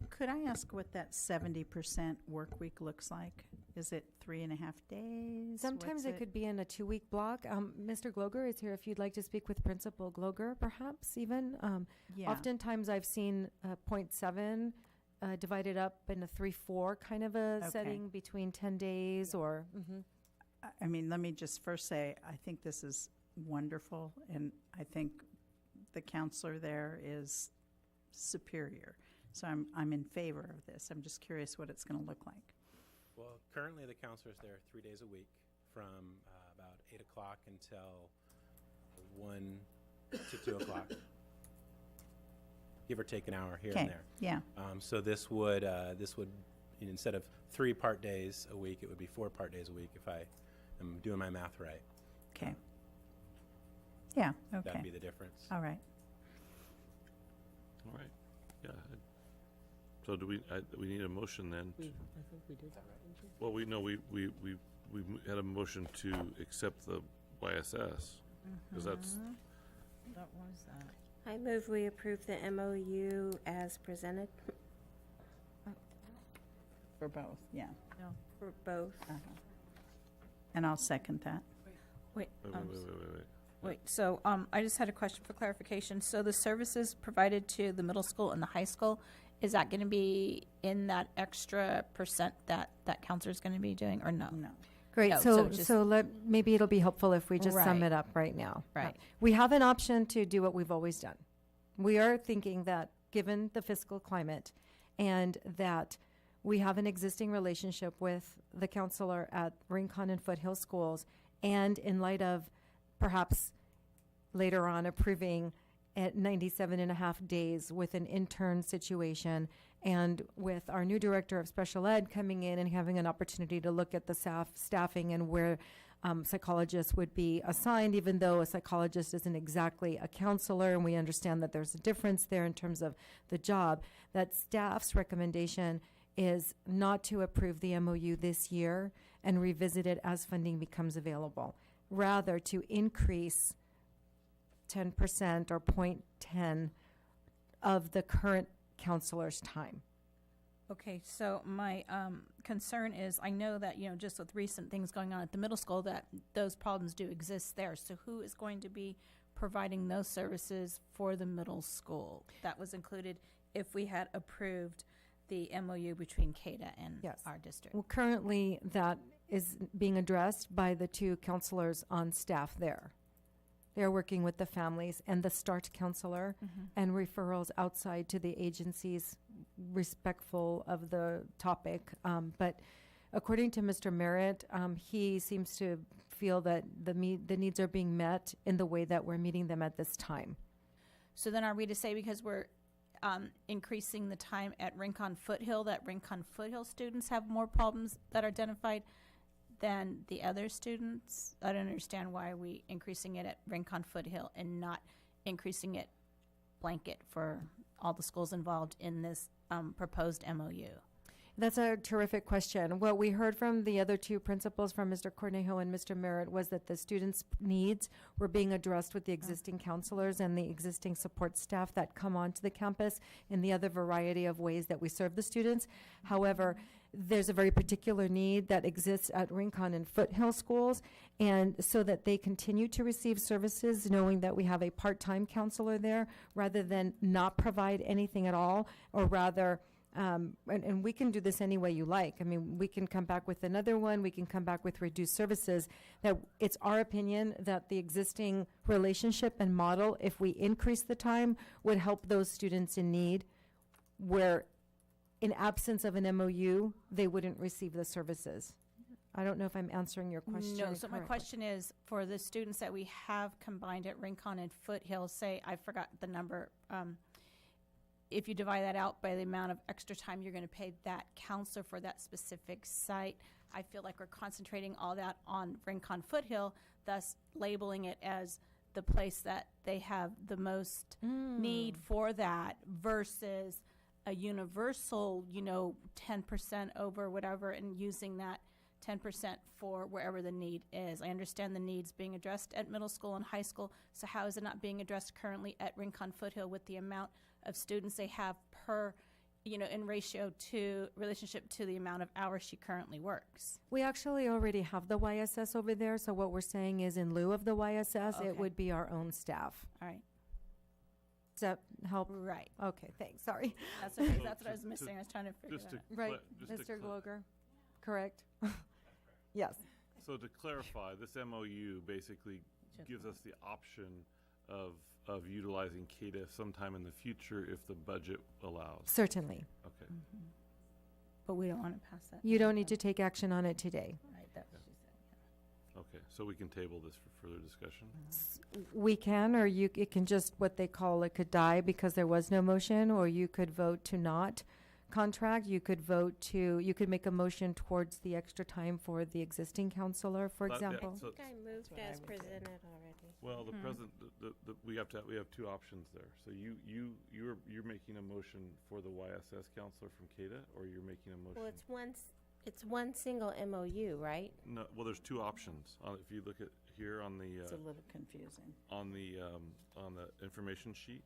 Could I ask what that 70% work week looks like? Is it 3.5 days? Sometimes What's it could be in a 2-week block. Mr. Gloger is here if you'd like to speak with Principal Gloger, perhaps even. Yeah. Oftentimes I've seen 0.7 divided up in a 3-4 kind of a setting between 10 days or. I mean, let me just first say, I think this is wonderful, and I think the counselor there is superior. So I'm in favor of this. I'm just curious what it's going to look like. Well, currently the counselor's there 3 days a week from about 8 o'clock until 1 to 2 o'clock. give or take an hour here Okay, and there. yeah. So this would instead of 3 part days a week, it would be 4 part days a week if I am doing my math right. Okay. Yeah, okay. That'd be the difference. All right. All right, yeah. So do we need a motion then? I think we did that, right? Well, we had a motion to accept the YSS, because that's, What was that? I move we approve the MOU as presented For both, yeah. for both. And I'll second that. Wait, wait. wait, so, I just had a question for clarification. So the services provided to the middle school and the high school, is that gonna be in that extra percent that counselor's gonna be doing, or no? No. Great, No, so, just- maybe it'll be helpful if we just sum Right. it up right now. Right. We have an option to do what we've always done. We are thinking that, given the fiscal climate, and that we have an existing relationship with the counselor at Rincon and Foothill Schools, and in light of perhaps later on approving at 97 and a half days with an intern situation, and with our new director of special ed coming in and having an opportunity to look at the staffing and where psychologists would be assigned, even though a psychologist isn't exactly a counselor, and we understand that there's a difference there in terms of the job, that staff's recommendation is not to approve the MOU this year and revisit it as funding becomes available. Rather, to increase 10% or 0.10 of the current counselor's time. Okay, so my concern is, I know that, just with recent things going on at the middle school, that those problems do exist there. So who is going to be providing those services for the middle school? That was included if we had approved the MOU between CADA and Yes. our district. Well, currently, that is being addressed by the 2 counselors on staff there. They're working with the families and the START counselor and referrals outside to the agencies respectful of the topic. But according to Mr. Merritt, he seems to feel that the needs are being met in the way that we're meeting them at this time. So then are we to say, because we're increasing the time at Rincon Foothill, that Rincon Foothill students have more problems that are identified than the other students? I don't understand why we increasing it at Rincon Foothill and not increasing it blanket for all the schools involved in this proposed MOU. That's a terrific question. What we heard from the other 2 principals, from Mr. Cornejo and Mr. Merritt, was that the students' needs were being addressed with the existing counselors and the existing support staff that come onto the campus in the other variety of ways that we serve the students. However, there's a very particular need that exists at Rincon and Foothill schools, and so that they continue to receive services knowing that we have a part-time counselor there rather than not provide anything at all, or rather, and we can do this any way you like. I mean, we can come back with another one, we can come back with reduced services. That it's our opinion that the existing relationship and model, if we increase the time, would help those students in need, where in absence of an MOU, they wouldn't receive the services. I don't know if I'm answering your question No, so my correctly. question is, for the students that we have combined at Rincon and Foothill, say, I forgot the number, if you divide that out by the amount of extra time you're going to pay that counselor for that specific site, I feel like we're concentrating all that on Rincon Foothill, thus labeling it as the place that they have the most need for that, versus a universal, 10% over whatever, and using that 10% for wherever the need is. I understand the needs being addressed at middle school and high school, so how is it not being addressed currently at Rincon Foothill with the amount of students they have per, in relationship to the amount of hours she currently works? We actually already have the YSS over there, so what we're saying is, in lieu of the YSS, Okay. it would be our own staff. All right. Does that help? Right. Okay, thanks, sorry. That's okay. So That's what I was to- missing. I was trying to figure just that to out. Right, just to Mr. Gloger, correct? Yes. So to clarify, this MOU basically gives us the option of utilizing CADA sometime in the future if the budget allows. Certainly. Okay. But we don't want to pass that. You don't need to take action on it today. Right, that's what she said. Okay, so we can table this for further discussion? We can, or it can just, what they call, it could die because there was no motion, or you could vote to not contract. You could you could make a motion towards the extra time for the existing counselor, for That- yeah, example. so- I think I moved as presented already. Well, the present, we have two options there. So you're making a motion for the YSS counselor from CADA, or you're making a motion? Well, it's one single MOU, right? No, well, there's two options. If you look at here on the, It's a little confusing. on the information sheet,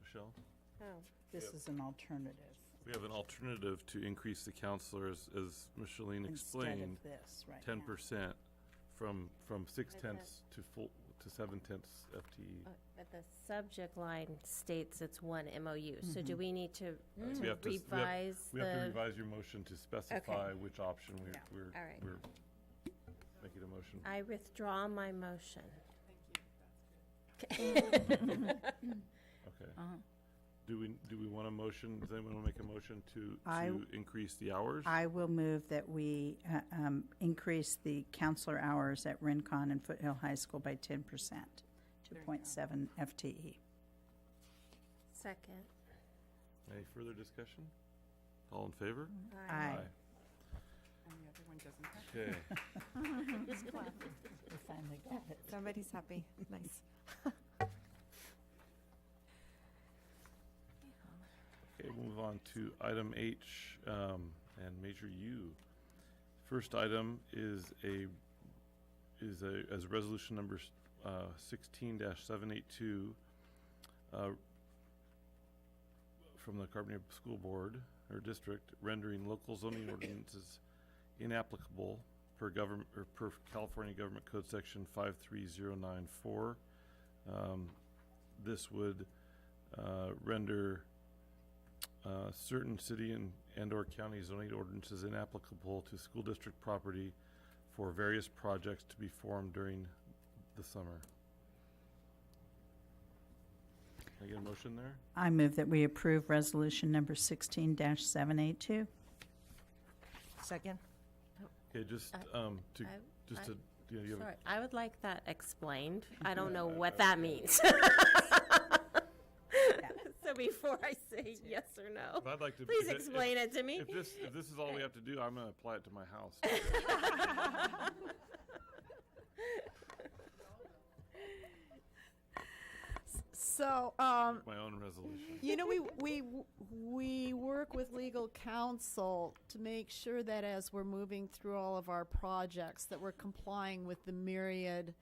Michelle? Oh. This is an alternative. We have an alternative to increase the counselors, as Micheline explained. Instead of this, right now. 10% from 6/10 to 7/10 FTE. But the subject line states it's one MOU. So do we need to We have to revise we have to the? revise your motion to specify which option we're All right. we're making a motion. I withdraw my motion. Okay. Uh-huh. Do we want a motion? Does anyone want to make a motion to I- increase the hours? I will move that we increase the counselor hours at Rincon and Foothill High School by 10% to 0.7 FTE. Second. Any further discussion? All in favor? Aye. And the other one doesn't have. Okay. We finally got it. Somebody's happy. Nice. Okay, we'll move on to item H and Major U. First item is as resolution number 16-782 from the Carbondale School Board or District, rendering local zoning ordinances inapplicable per California Government Code Section 53094. This would render certain city and/or county zoning ordinances inapplicable to school district property for various projects to be formed during the summer. Can I get a motion there? I move that we approve resolution number 16-782. Second? Okay, just you have Sorry, I would like that explained. I don't know what that means. So before I say yes or no, I'd like to, please explain it to me. If this is all we have to do, I'm going to apply it to my house. So, My own resolution. you know, we work with legal counsel to make sure that as we're moving through all of our projects, that we're complying with the myriad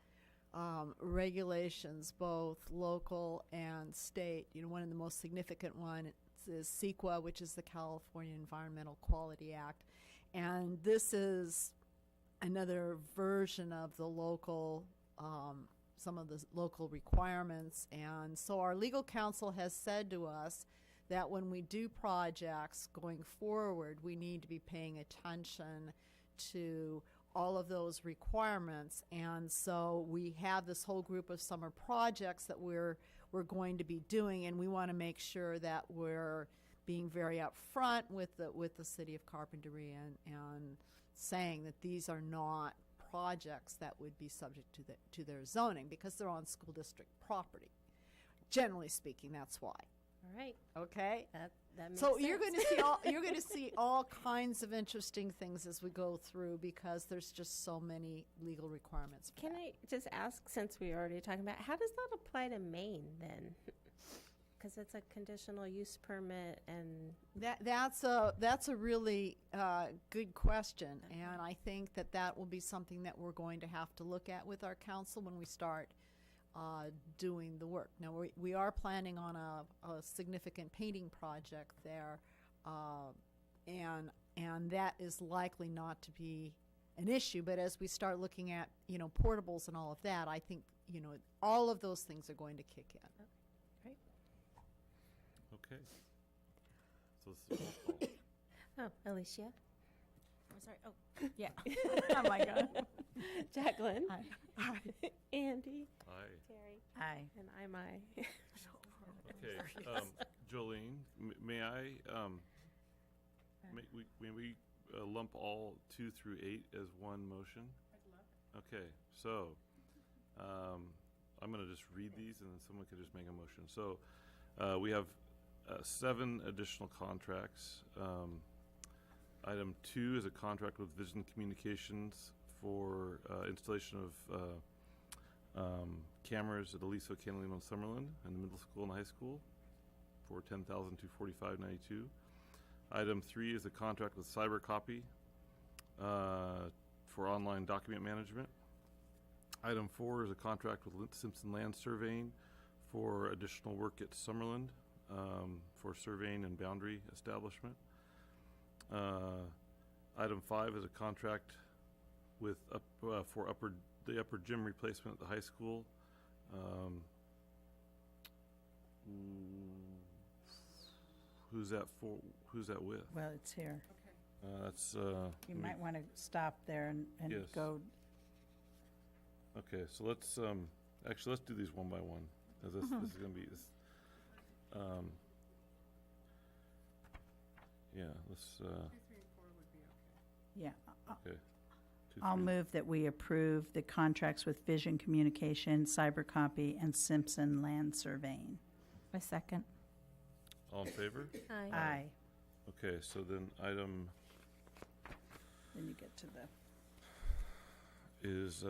regulations, both local and state. You know, one of the most significant ones is CEQA, which is the California Environmental Quality Act, and this is another version of the local. Some of the local requirements, and so our legal counsel has said to us that when we do projects going forward, we need to be paying attention to all of those requirements. And so we have this whole group of summer projects that we're going to be doing, and we want to make sure that we're being very upfront with the city of Carpinteria and saying that these are not projects that would be subject to their zoning because they're on school district property. Generally speaking, that's why. All right. Okay. That makes So sense. you're going to see all kinds of interesting things as we go through because there's just so many legal requirements. For Can that. I just ask, since we were already talking about, how does that apply to Maine then? Because it's a conditional use permit, and That's a really good question, and I think that will be something that we're going to have to look at with our council when we start doing the work. Now we are planning on a significant painting project there, and that is likely not to be an issue. But as we start looking at portables and all of that, I think all of those things are going to kick in. Okay. So this is roll call. oh, Alicia. I'm sorry. Oh, yeah. Oh, my God. Jacqueline. Aye. Andy. Aye. Terry. Aye. And I'm aye. Okay, Jolene, may I, may we lump all 2 through 8 as one motion? Okay, so, I'm gonna just read these and then someone could just make a motion. So, we have 7 additional contracts. Item 2 is a contract with Vision Communications for installation of cameras at Aliso, Catalina, and Summerlin, in the middle school and high school for $10,245.92. Item 3 is a contract with CyberCopy for online document management. Item 4 is a contract with Simpson Land Surveying for additional work at Summerlin for surveying and boundary establishment. Item 5 is a contract with for the upper gym replacement at the high school. Who's that for? Who's that with? Well, it's here. That's You might want to stop there and Yes. go. okay. So let's actually let's do these one by one. 'Cause this is gonna be this. Yeah. Let's. Yeah. Okay. 2, I'll 3. move that we approve the contracts with Vision Communication, CyberCopy, and Simpson Land Surveying. A second. All in favor? Aye. Aye. Okay. So then item Then you get to the. is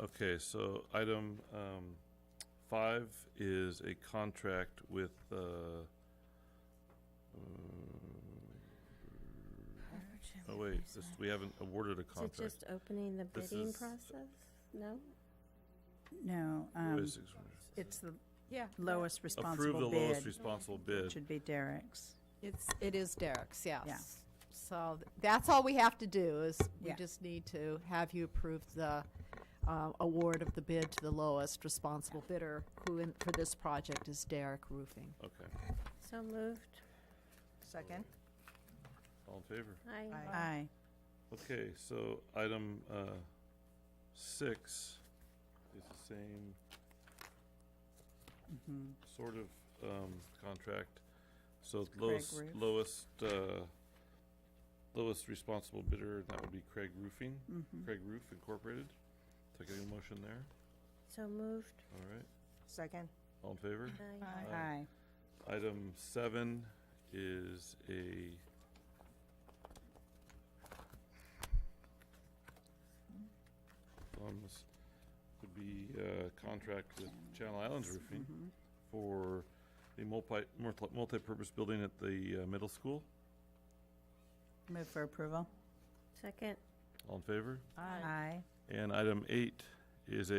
okay, so item 5 is a contract with oh wait, we haven't awarded a Is it contract. just opening the This bidding is- process? No? No, Who is it? it's the Yeah. lowest Approve responsible the bid. lowest responsible bid. Should be Derek's. It is Derek's, yes. Yeah. So that's all we have to do is we Yeah. just need to have you approve the award of the bid to the lowest responsible bidder, who for this project is Derek Roofing. Okay. So moved. Second. All in favor? Aye. Aye. Okay, so item 6 is the same sort of contract. So it's Roof. lowest responsible bidder, and that would be Craig Roofing, Craig Roof Incorporated. So getting a motion there. So moved. All right. Second. All in favor? Aye. Aye. Item 7 is a this would be a contract with Channel Islands Roofing for the multi-purpose building at the middle school. Move for approval. Second. All in favor? Aye. And item 8 is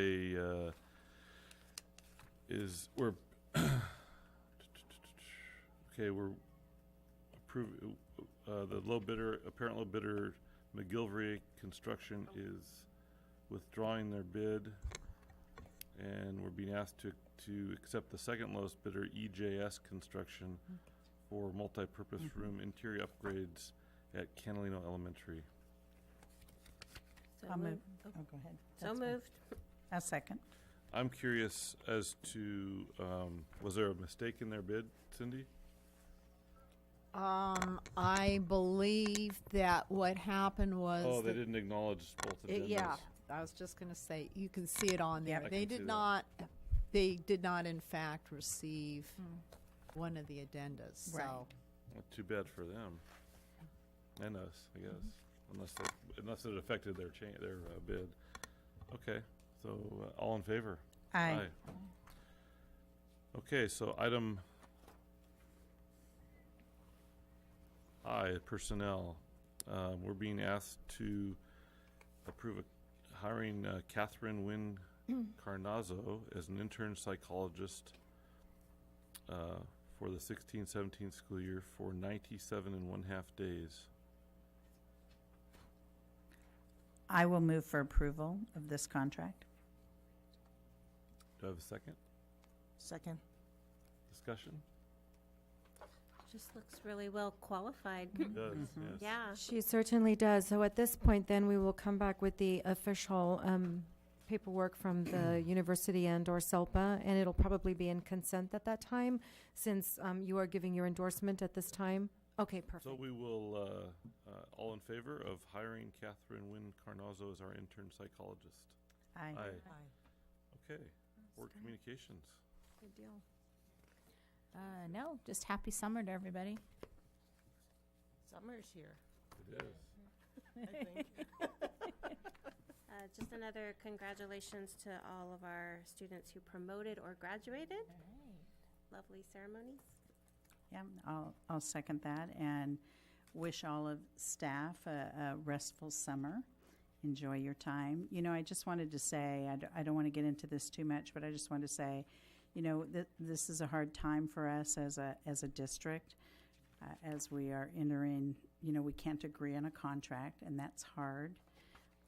we're okay. We're approving the apparent low bidder, McGilvery Construction is withdrawing their bid, and we're being asked to accept the second lowest bidder, EJS Construction, for multi-purpose room interior upgrades at Catalina Elementary. So I'll move. moved. Oh, go ahead. So That's fine. moved. A second. I'm curious as to, was there a mistake in their bid, Cindy? I believe that what happened was. Oh, they that didn't acknowledge both agendas. Yeah, I was just going to say, you can see it on there. I They can see did that. not, they did not in fact receive one of the addendas, Right. so. Well, too bad for them. And us, I guess. Unless it affected their bid. Okay, so all in favor? Aye. Okay, so item I, personnel. We're being asked to approve hiring Catherine Wynn Carnazzo as an intern psychologist for the 16-17 school year for 97.5 days. I will move for approval of this contract. Do I have a second? Second. Discussion? Just looks really well qualified. It does, yes. Yeah. She certainly does. So at this point, then we will come back with the official paperwork from the university and/or SELPA, and it'll probably be in consent at that time, since you are giving your endorsement at this time. Okay, perfect. So we will, all in favor of hiring Catherine Wynn Carnazzo as our intern psychologist? Aye. Okay. Board communications. Good deal. No, just happy summer to everybody. Summer's here. It is. I think. Just another congratulations to all of our students who promoted or graduated. Lovely ceremonies. Yeah, I'll second that and wish all of staff a restful summer. Enjoy your time. You know, I just wanted to say, I don't want to get into this too much, but I just want to say, you know, this is a hard time for us as a district, as we are entering, you know, we can't agree on a contract, and that's hard.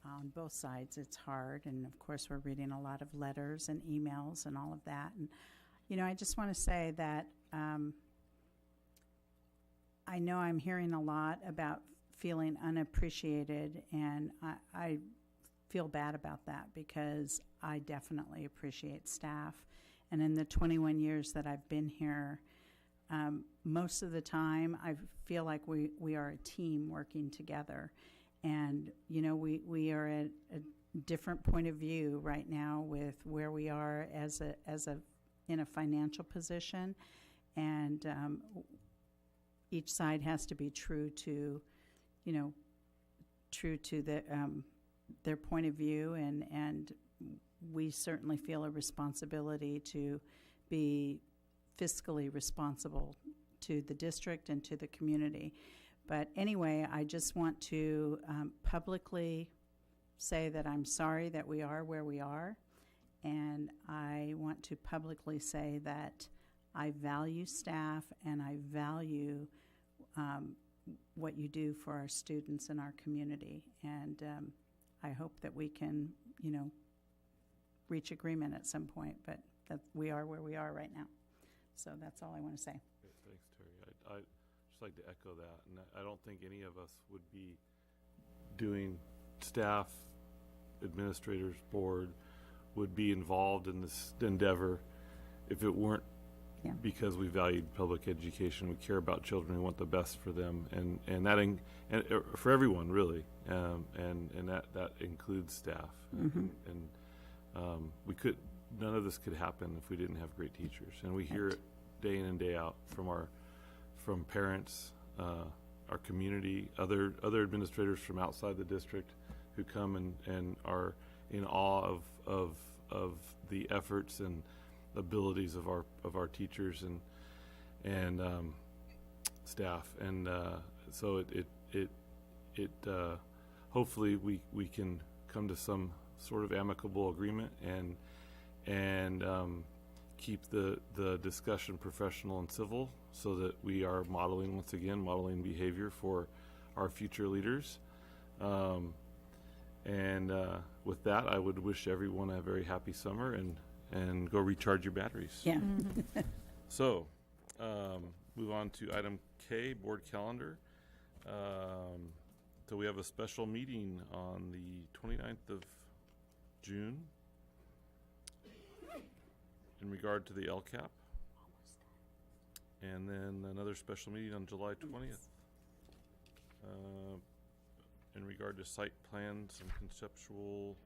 On both sides, it's hard. And of course, we're reading a lot of letters and emails and all of that. And, you know, I just want to say that I know I'm hearing a lot about feeling unappreciated, and I feel bad about that, because I definitely appreciate staff. And in the 21 years that I've been here, most of the time I feel like we are a team working together. And, you know, we are at a different point of view right now with where we are in a financial position. And each side has to be true to their point of view, and we certainly feel a responsibility to be fiscally responsible to the district and to the community. But anyway, I just want to publicly say that I'm sorry that we are where we are, and I want to publicly say that I value staff and I value what you do for our students and our community. And I hope that we can, you know, reach agreement at some point, but that we are where we are right now. So that's all I want to say. Thanks, Terry. I'd just like to echo that. And I don't think any of us would be doing staff, administrators, board, would be involved in this endeavor if it weren't because we valued public education. We care about children. We want the best for them, and that and for everyone really, and that includes staff. Mm-hmm. And none of this could happen if we didn't have great teachers. And we hear it day in and day out from parents, our community, other administrators from outside the district who come and are in awe of the efforts and abilities of our teachers and staff. And so it hopefully we can come to some sort of amicable agreement and keep the discussion professional and civil, so that we are modeling behavior for our future leaders. And with that, I would wish everyone a very happy summer and go recharge your batteries. Yeah. So, move on to item K, board calendar. So we have a special meeting on the 29th of June in regard to the LCAP. And then another special meeting on July 20th in regard to site plans and conceptual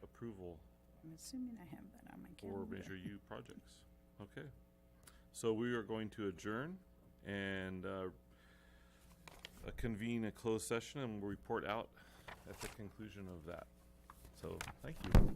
approval I'm assuming I have that on my for calendar. Measure U projects. Okay. So we are going to adjourn and convene a closed session, and we'll report out at the conclusion of that. So thank you.